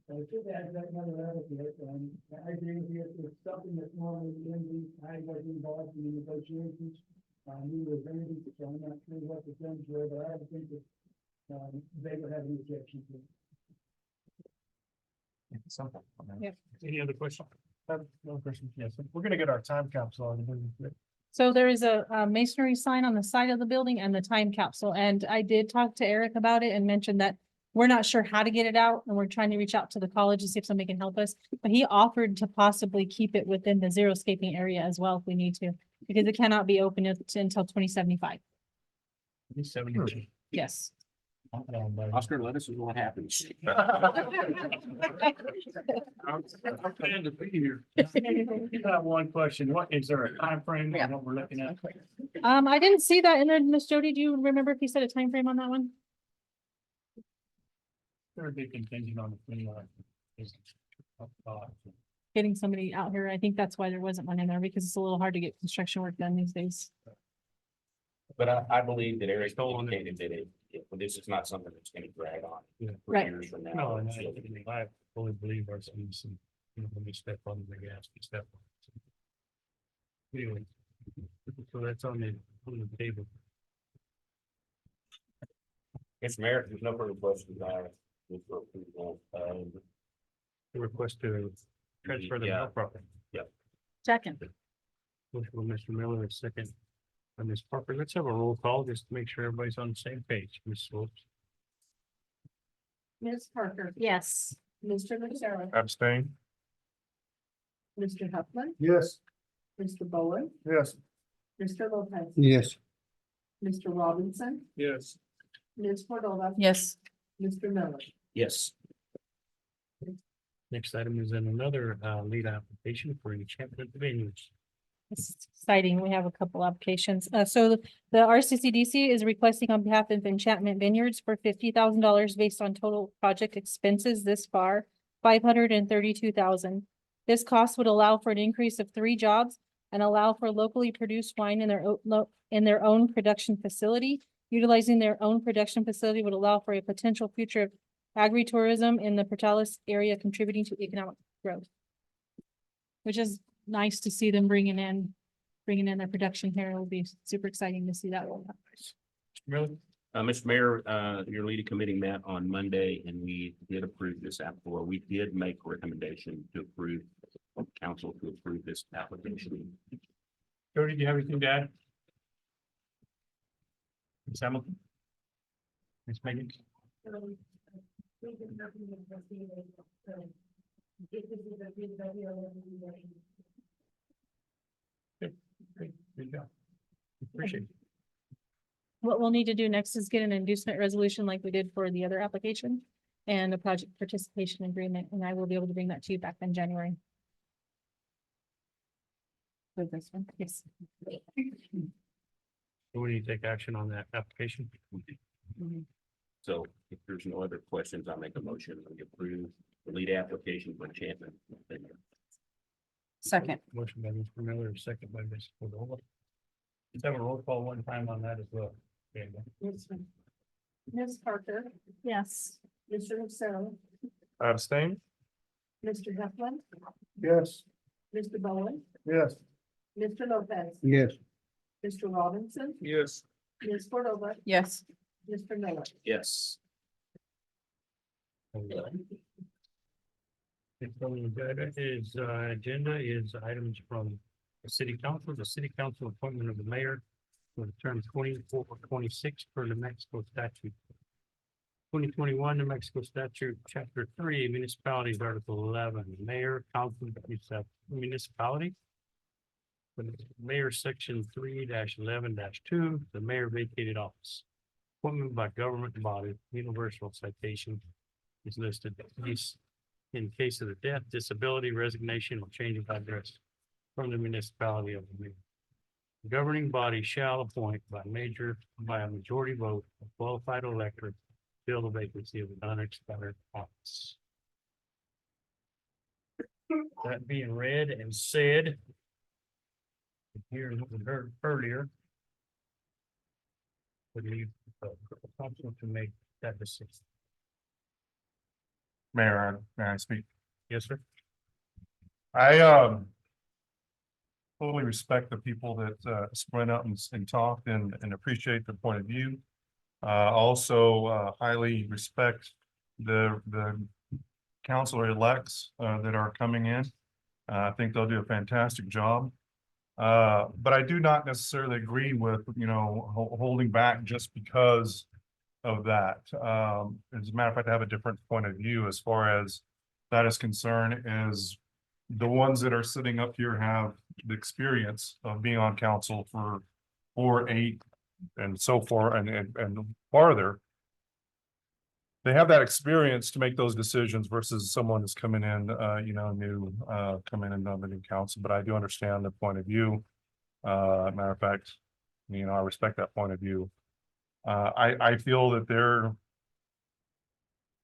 So it should add that another element to it, and I agree with you, it's something that's normally in the, I was involved in the negotiations. We were very, so I'm not sure what the terms were, but I don't think that, they would have an objection to it. Any other questions? No question. Yes, we're gonna get our time capsule on. So there is a masonry sign on the side of the building and the time capsule, and I did talk to Eric about it and mentioned that we're not sure how to get it out, and we're trying to reach out to the college to see if somebody can help us. But he offered to possibly keep it within the xeriscaping area as well if we need to, because it cannot be open until 2075. 72. Yes. Oscar, let us know what happens. I'm glad to be here. I have one question. What, is there a time frame on what we're looking at? I didn't see that in there, Miss Jody. Do you remember if you said a time frame on that one? Very big contingent on the 29th. Getting somebody out here. I think that's why there wasn't one in there, because it's a little hard to get construction work done these days. But I believe that Eric indicated that this is not something that's gonna drag on. Yeah. for Right. years from now. No, and So- I fully believe our citizens, when we step on the gas, we step on it. Anyway, so that's on the table. Mr. Mayor, there's no further questions. With approval, The request to transfer the Yeah. mill property. Second. Motion by Mr. Miller, a second by Ms. Parker. Let's have a roll call just to make sure everybody's on the same page. Ms. Swope. Ms. Parker, Yes. Mr. Lucero, Abstain. Mr. Huffman, Yes. Mr. Bowen, Yes. Mr. Lopez, Yes. Mr. Robinson, Yes. Ms. Cordova, Yes. Mr. Miller. yes. Next item is in another lead application for enchantment vineyards. It's exciting. We have a couple applications. So the RCCDC is requesting on behalf of Enchantment Vineyards for $50,000 based on total project expenses this far, $532,000. This cost would allow for an increase of 3 jobs and allow for locally produced wine in their own production facility. Utilizing their own production facility would allow for a potential future of agritourism in the Portales area, contributing to economic growth. Which is nice to see them bringing in their production here. It will be super exciting to see that. Really? Mr. Mayor, your lead committee met on Monday and we did approve this we did make a recommendation to approve, council to approve this application. Jody, do you have anything to add? Ms. Hamilton? Ms. Megan? Good job. Appreciate it. What we'll need to do next is get an inducement resolution like we did for the other application and a project participation agreement, and I will be able to bring that to you back in January. With this one. Yes. So we need to take action on that application. So if there's no other questions, I'll make a motion to approve the lead application for enchantment. Second. Motion by Mr. Miller, second by Ms. Cordova. Let's have a roll call one time on that as well. Okay, Ms. Parker, Yes. Mr. Lucero, Abstain? Mr. Huffman, Yes. Mr. Bowen, Yes. Mr. Lopez, Yes. Mr. Robinson, Yes. Ms. Cordova, Yes. Mr. Miller. Yes. Agenda is items from the city council, appointment of the mayor for the term 24-26 for New Mexico statute. 2021 New Mexico statute, chapter 3, municipalities, article 11, mayor, council, municipality. For the mayor, section 3-11-2, the mayor vacated office. Appointment by government body, universal citation is listed. In case of the death, disability, resignation, or change of address from the municipality of the mayor. The governing body shall appoint by a majority vote, a qualified elector, fill the vacancy of an unexpired office. That being read and said, here what we heard earlier, would leave council to make That is six. Mayor, may I speak? Yes, sir. I, totally respect the people that, sprint up and talked and appreciate their point of view. Also, highly respect the counselor elects, that are coming in. I think they'll do a fantastic job. But I do not necessarily agree with, holding back just because of that. As a matter of fact, I have a different point of view as far as that is concerned, is the ones that are sitting up here have the experience of being on council for 4, 8, and so far, and farther. They have that experience to make those decisions versus someone who's coming in, new, coming in on the new council, but I do understand the point of view. Matter of fact, I respect that point of view. I feel that there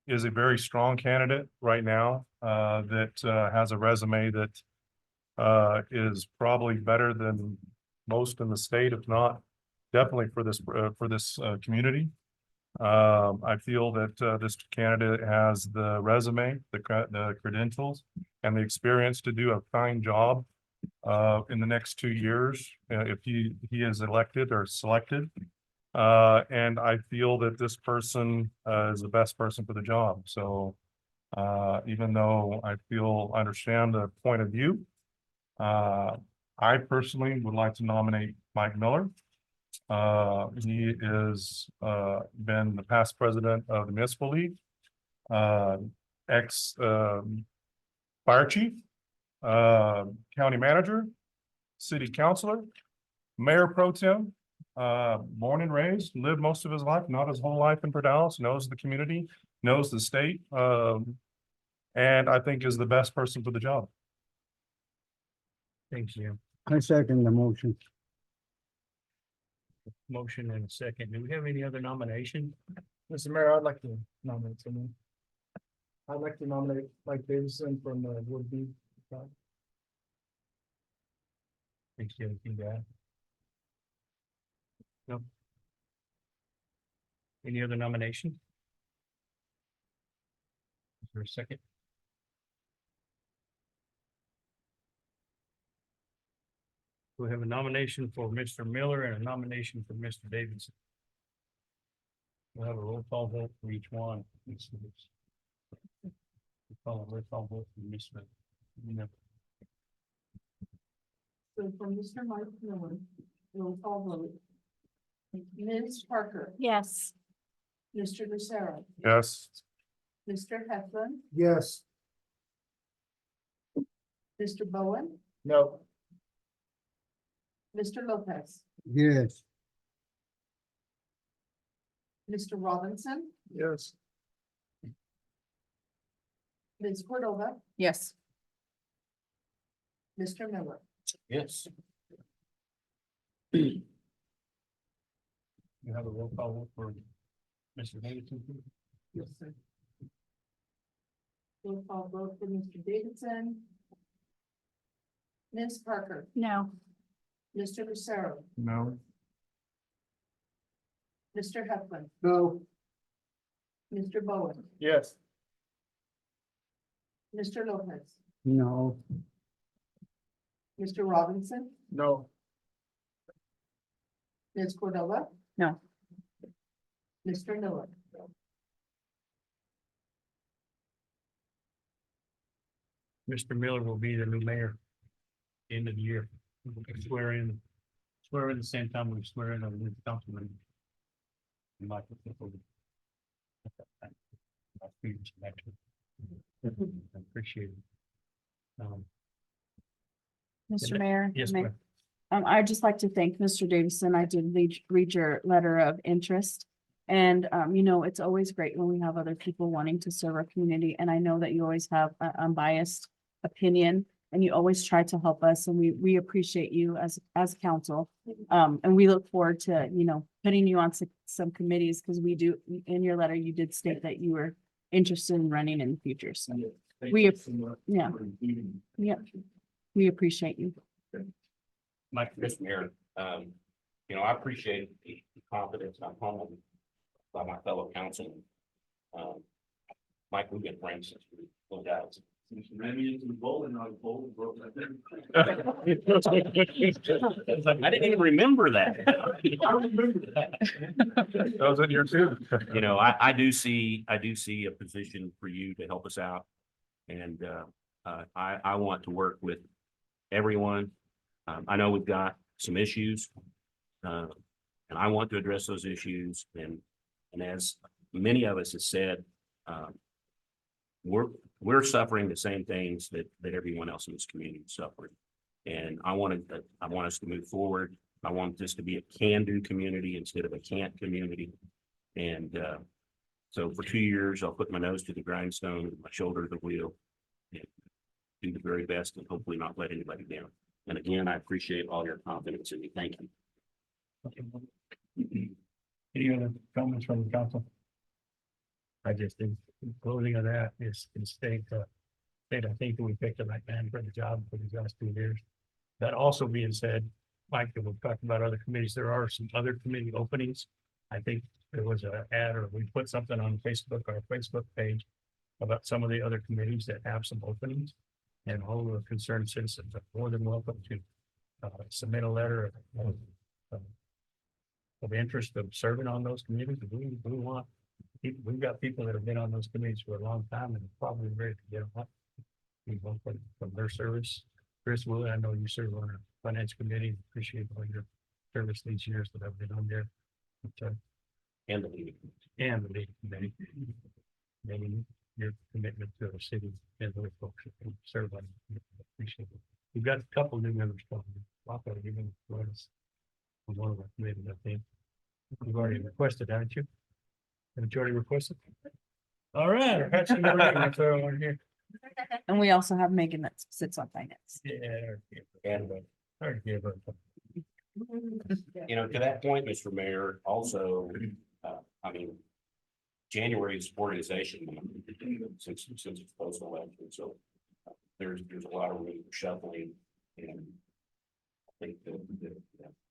is a very strong candidate right now, that, has a resume that, is probably better than most in the state, if not definitely for this community. I feel that, this candidate has the resume, the credentials and the experience to do a fine job, in the next 2 years, if he is elected or selected. And I feel that this person, is the best person for the job. So, even though I understand the point of view, I personally would like to nominate Mike Miller. He is, been the past president of the municipal league, ex, fire chief, county manager, city councilor, mayor pro tem, born and raised, lived most of his life, not his whole life in Dallas, knows the community, knows the state, and I think is the best person for the job. Thanks, Jim. I second the motion. Motion and a second. Do we have any other nomination? Mr. Mayor, I'd like to nominate someone. I'd like to nominate Mike Davidson from Woodby. Thanks, Jim. You got it. No. Any other nomination? Is there a second? We have a nomination for Mr. Miller and a nomination for Mr. Davidson. We'll have a roll call vote for each one. We'll call a roll call vote for Mr. Miller. So for Mr. Mike Miller, roll call vote. Ms. Parker, Yes. Mr. Lucero, Yes. Mr. Heflin, Yes. Mr. Bowen, No. Mr. Lopez, Yes. Mr. Robinson, Yes. Ms. Cordova, Yes. Mr. Miller. Yes. You have a roll call vote for Mr. Davidson. please? Yes, sir. Roll call vote for Mr. Davidson. Ms. Parker, No. Mr. Lucero, No. Mr. Heflin, No. Mr. Bowen, Yes. Mr. Lopez, No. Mr. Robinson, No. Ms. Cordova. No. Mr. Miller. Mr. Miller will be the new mayor. End of the year. We'll swear in the same time we swear in a new councilman. Michael. I appreciate it. Mr. Mayor. Yes, May- ma'am. I'd just like to thank Mr. Davison. I did read your letter of interest. And, it's always great when we have other people wanting to serve our community. And I know that you always have an unbiased opinion and you always try to help us. And we appreciate you as council. And we look forward to, putting you on some committees because we do, in your letter, you did state that you were interested in running in the future. So yeah. Yeah. We appreciate you. Mike, Mr. Mayor, I appreciate the confidence I'm home. by my fellow councilman. Mike, we've been friends since we moved out. Ran me into the bowl and I was bold, broke that thing. I didn't even remember that. I remember that. That was in your too. You know, I do see a position for you to help us out. And I want to work with everyone. I know we've got some issues. And I want to address those issues. And as many of us have said, we're suffering the same things that everyone else in this community is suffering. And I want us to move forward. I want this to be a can-do community instead of a can't community. And so for 2 years, I'll put my nose to the grindstone, and my shoulder to the wheel, and do the very best and hopefully not let anybody down. And again, I appreciate all your confidence in me. Thank you. Any other comments from the council? I just think the closing of that is state, I think that we picked the right man for the job for these last 2 years. That also being said, Mike, that we've talked about other committees, there are some other committee openings. I think there was an ad or we put something on Facebook, our Facebook page about some of the other committees that have some openings. And all of the concerned citizens are more than welcome to submit a letter of interest of serving on those committees. We want people, we've got people that have been on those committees for a long time and probably ready to get on. We want from their service. Chris Wood, I know you serve on our finance committee. Appreciate all your service these years that I've been on there. But, And the leading. and the leading committee. Maybe your commitment to our city and those folks that can serve on. it. Appreciate it. We've got a couple new members coming. Welcome, even join us on one of our committees, I think. You've already requested, haven't you? Haven't you already requested? All right. That's what I want to hear. And we also have Megan that sits on finance. Yeah. And Yeah. you know, to that point, Mr. Mayor, also, I mean, January is organization month since it's post election, so there's a lot of room for shuffling. And I think that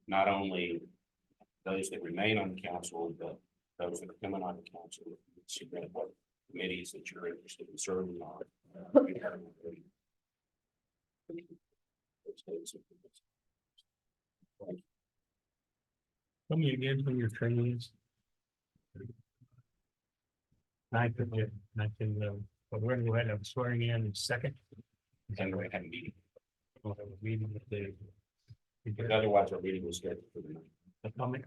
not only those that remain on the council, but those that are coming on the council, submit what committees that you're interested in serving on. Tell me again when your training is. I can, but we're gonna go ahead and have a swearing in second. And we have a meeting. We'll have a meeting with the. But otherwise, our meeting was scheduled for the night. A comment?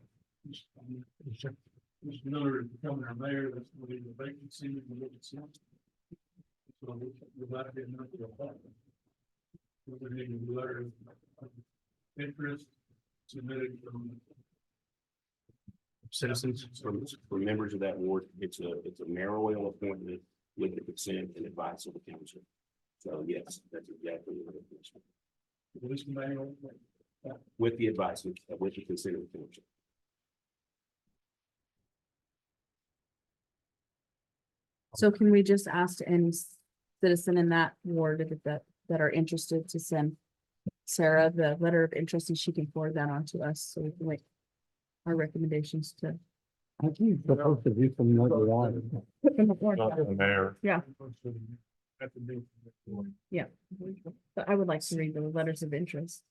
Mr. Miller, becoming our mayor, that's going to be the vacancy in the vacancy. So we're glad to get enough to apply. We're needing a letter of interest submitted from. Citizens from members of that ward, it's a mayoral appointment with the consent and advice of the council. So yes, that's exactly what it is. This mayor. With the advice, with the consent of the council. So can we just ask any citizen in that ward that are interested to send Sarah the letter of interest and she can forward that on to us so we can make our recommendations to. I think it's supposed to be from number one. Mayor. Yeah. Yeah, but I would like to read the letters of interest.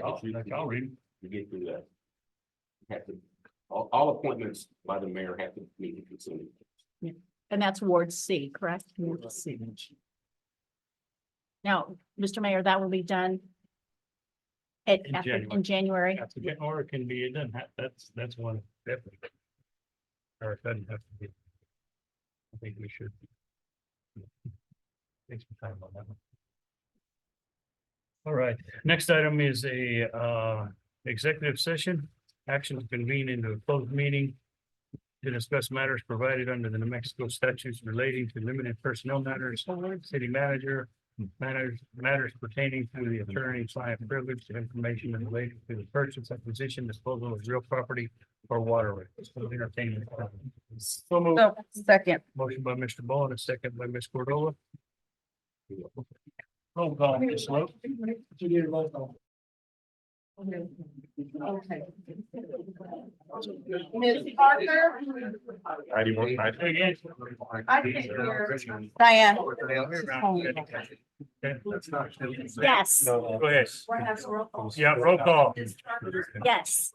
I'll read. You get through that. You have to, all appointments by the mayor have to meet the consent. of the council. And that's Ward C, correct? Ward C. Now, Mr. Mayor, that will be done at, In after, January. in January. Or it can be, it doesn't have, that's one, definitely. Or it doesn't have to be. I think we should. Take some time on that one. All right, next item is a executive session, action to convene into a closed meeting to discuss matters provided under the New Mexico statutes relating to limited personnel matters, city manager, matters pertaining to the attorney-client privilege and information related to the purchase, acquisition, disposal of real property or water rights. So entertainment. So moved. So, second. Motion by Mr. Ball, a second by Ms. Cordova. Roll call, Ms. Sloat. Okay. Ms. Parker? I do want, I can't hear. Diane. Yes, Go ahead. We're having a roll call. Yeah, roll call. yes.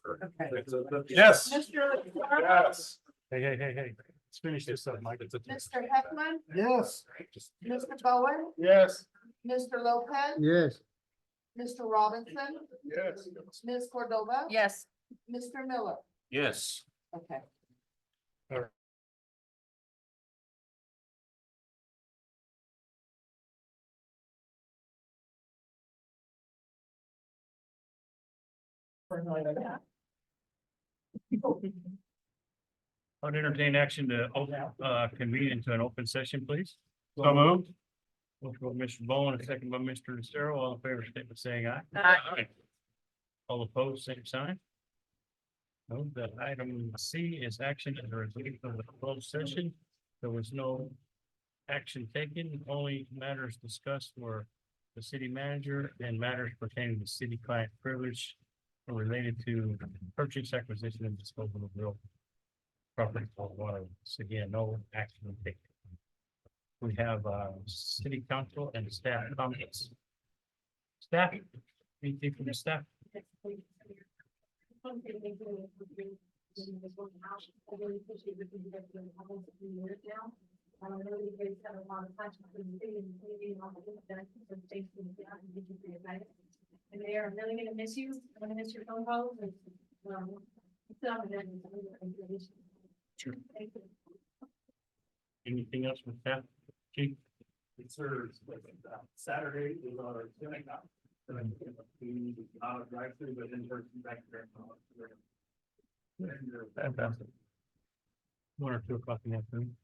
yes. Mr. LaFleur? Yes. Hey. Let's finish this up, Mike. Mr. Heckman? Yes. Mr. Bowen? Yes. Mr. Lopez? Yes. Mr. Robinson? Yes. Ms. Cordova? Yes. Mr. Miller? Yes. Okay. I'd entertain action to convene into an open session, please. So moved. Motion by Mr. Bowen, a second by Mr. Lucero. All in favor, state by saying aye. Aye. All opposed, same sign. No, the item C is action as a result of the closed session. There was no action taken, only matters discussed were the city manager and matters pertaining to city client privilege related to purchase, acquisition, and disposal of real property for water. So again, no action taken. We have city council and staff comments. Staff, anything from the staff? I know you guys have a lot of passion for the city and maybe on the benefits of safety and for your guidance. And they are really gonna miss you. I'm gonna miss your phone calls and, Sure. Anything else with staff? Chief? Sir, Saturday is our clinic. Drive through, but in person back there. Fantastic. 1 or 2 o'clock in the afternoon?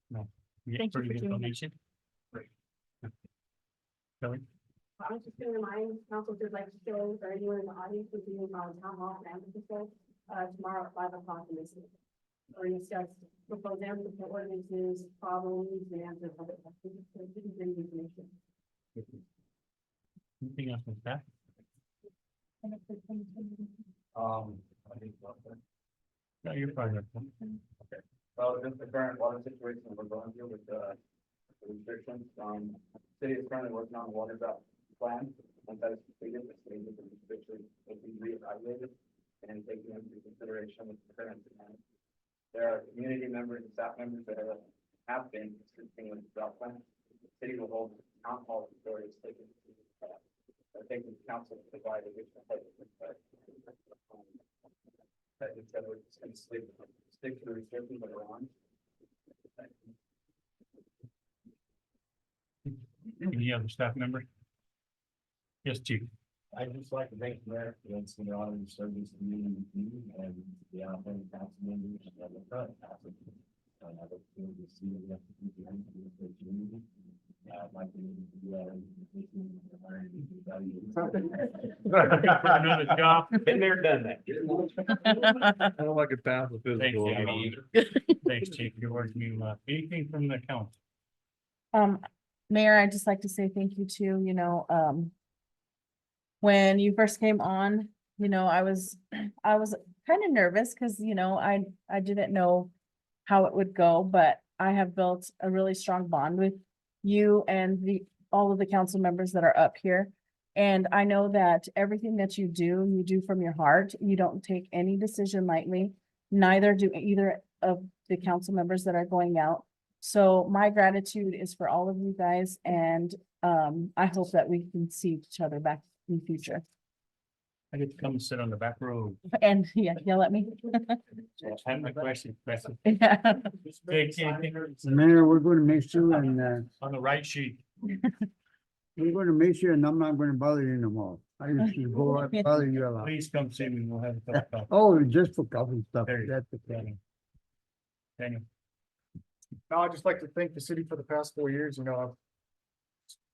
No. get Thank you pretty for good doing that. information. Kelly? I was just gonna remind council to like to show for anyone in the audience who's being on town hall and tomorrow at 5 o'clock in this. Or discuss proposed ordinances, problems, and answers. Anything else with that? I think. No, you're fine. Okay. Well, just the current water situation we're going through with the restrictions, city is currently working on a water drought plan. Once that is completed, the city of the restrictions will be reevaluated and taken into consideration with the current demand. There are community members and staff members that have been assisting with the drought plan. The city will hold town hall authorities taken taking council to provide additional help. That is, that we're just gonna stick to the restrictions that are on. Any other staff member? Yes, Chief. I'd just like to thank the mayor for the honor of service to me and the outgoing council members and the current council. I look forward to seeing the community. I'd like to do Another job. Been there, done that. I don't like a path with this. Thanks, going Jamie. on. Thanks, Chief. You're working, anything from the council? Mayor, I'd just like to say thank you too, when you first came on, I was kind of nervous because, I didn't know how it would go, but I have built a really strong bond with you and all of the council members that are up here. And I know that everything that you do from your heart. You don't take any decision lightly. Neither do either of the council members that are going out. So my gratitude is for all of you guys, and I hope that we can see each other back in the future. I get to come and sit on the back row. And yeah, yell at me. I have my question. Yeah. Hey, anything Mayor, we're gonna miss you and, on the right sheet? we're gonna miss you and I'm not gonna bother you no more. I used to go out and bother you a lot. Please come see me. We'll have a cup of coffee. Oh, just for coffee stuff. There you go. That's okay. Daniel. Now, I'd just like to thank the city for the past 4 years, I've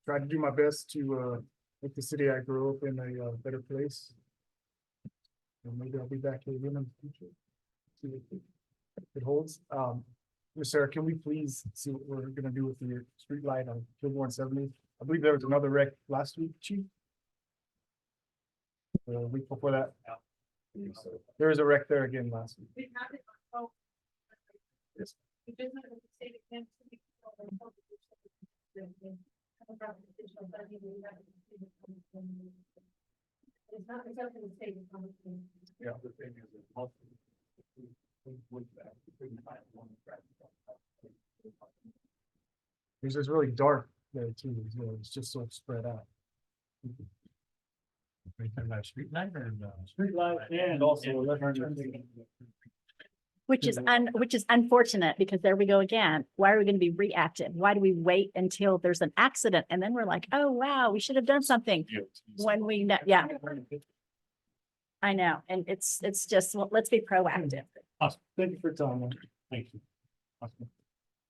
tried to do my best to make the city I grew up in a better place. And maybe I'll be back here again in the future. See what it holds. Ms. Sarah, can we please see what we're gonna do with the street light on Kilbourne 70? I believe there was another wreck last week, Chief. the week before that. There was a wreck there again last week. Yeah, the thing is, it's just really dark there too, as well. It's just so spread out. Street light and also left turn. Which is which is unfortunate because there we go again. Why are we going to be reactive? Why do we wait until there's an accident and then we're like, oh, wow, we should have done something when we know, yeah. I know. And it's just, well, let's be proactive. Awesome. Thank you for telling me. Thank you. Awesome.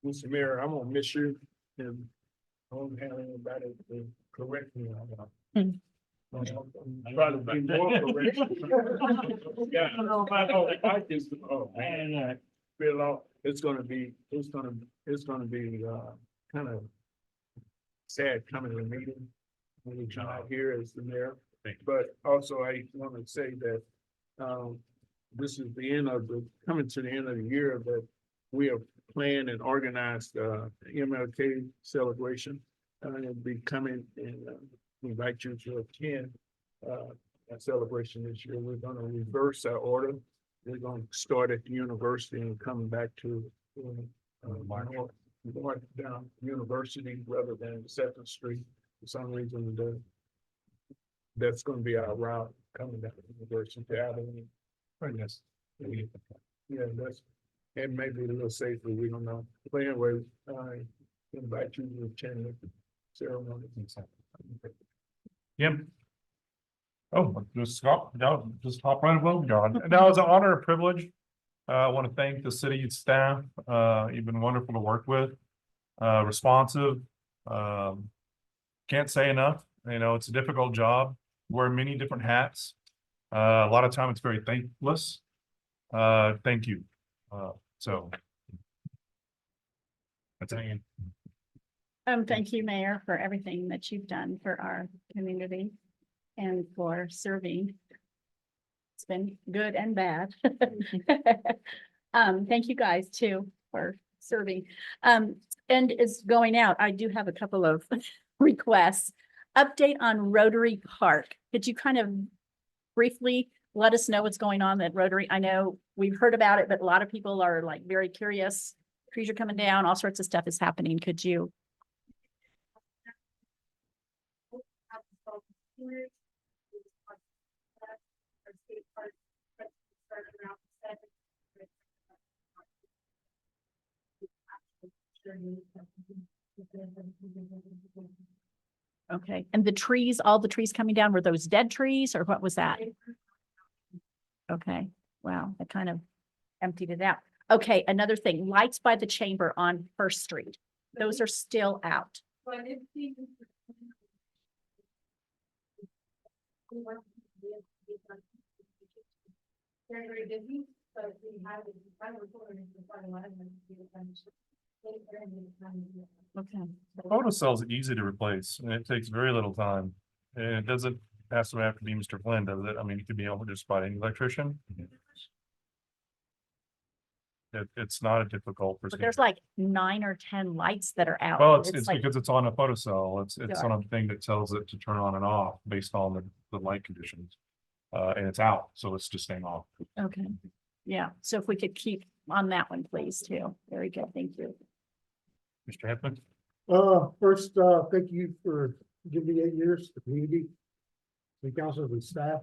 Mr. Mayor, I'm gonna miss you and I'm handling about it correctly. Try to be more correct. Yeah, I don't know if I know if I just, oh, man. It's gonna be kind of sad coming to the meeting when you're not here as the mayor. But also I want to say that this is the end of coming to the end of the year that we have planned and organized MLK celebration. It'll be coming and invite you to attend a celebration this year. We're gonna reverse our order. We're gonna start at the university and come back to north down University rather than Second Street. For some reason, that's gonna be our route coming down to University Avenue. Yes. Yeah, that's, and maybe a little safer, we don't know. But anyway, I invite you to attend the ceremony. Yep. Oh, just hop right above, John. Now, it's an honor and privilege. I want to thank the city staff. You've been wonderful to work with, responsive. Can't say enough. You know, it's a difficult job. Wear many different hats. A lot of time it's very thankless. Thank you. So. That's it. Thank you, Mayor, for everything that you've done for our community and for serving. It's been good and bad. Thank you guys too for serving. And is going out. I do have a couple of requests. Update on Rotary Park. Could you kind of briefly let us know what's going on at Rotary? I know we've heard about it, but a lot of people are like very curious. Trees are coming down, all sorts of stuff is happening. Could you? Okay, and the trees, all the trees coming down, were those dead trees or what was that? Okay, wow, that kind of emptied it out. Okay, another thing, lights by the chamber on First Street. Those are still out. Very busy, but we have Okay. Photocell's easy to replace and it takes very little time. And it doesn't have to be Mr. Flynn, does it? I mean, it could be able to just buy any electrician. It's not a difficult But procedure. there's like 9 or 10 lights that are out. Well, it's like, because it's on a photocell. It's Sure. on a thing that tells it to turn on and off based on the light conditions. And it's out, so it's just staying off. okay, yeah, so if we could keep on that one, please, too. Very good, thank you. Mr. Heflin? First, thank you for giving me 8 years, the community, the council and staff.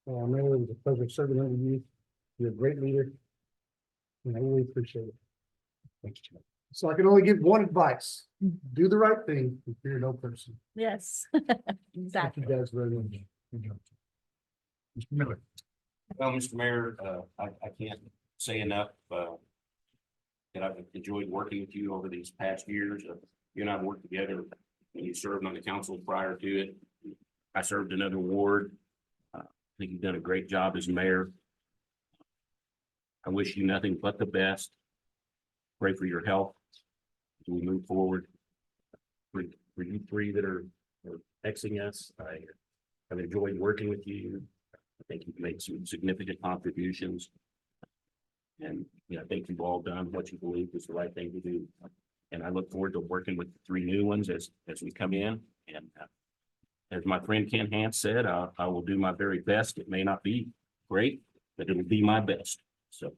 I know it was a pleasure serving under you. You're a great leader. And I really appreciate it. Thank you. So I can only give one advice, do the right thing and fear no person. Yes, Thank exactly. you guys very much. Mr. Miller? Well, Mr. Mayor, I can't say enough, that I've enjoyed working with you over these past years. You and I have worked together when you served on the council prior to it. I served another ward. I think you've done a great job as mayor. I wish you nothing but the best. Pray for your health as we move forward. For you three that are exiting us, I've enjoyed working with you. I think you've made some significant contributions. And, you know, I think you've all done what you believe is the right thing to do. And I look forward to working with the three new ones as we come in. And as my friend Ken Hance said, I will do my very best. It may not be great, but it'll be my best. So.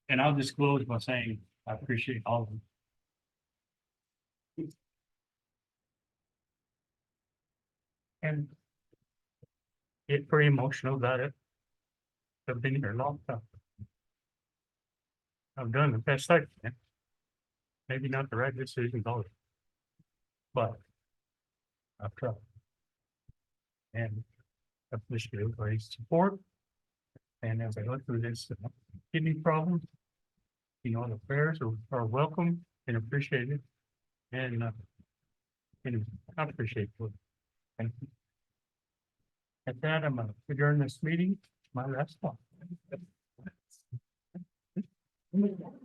And I'll just close by saying, I appreciate all of them. And get pretty emotional about it. I've been here a long time. I've done the best I can. Maybe not the right decisions always. But I've tried. And I appreciate everybody's support. And as I look through this kidney problem, you know, the prayers are welcome and appreciated. And I appreciate it. Thank you. At that, I'm gonna adjourn this meeting, my last one.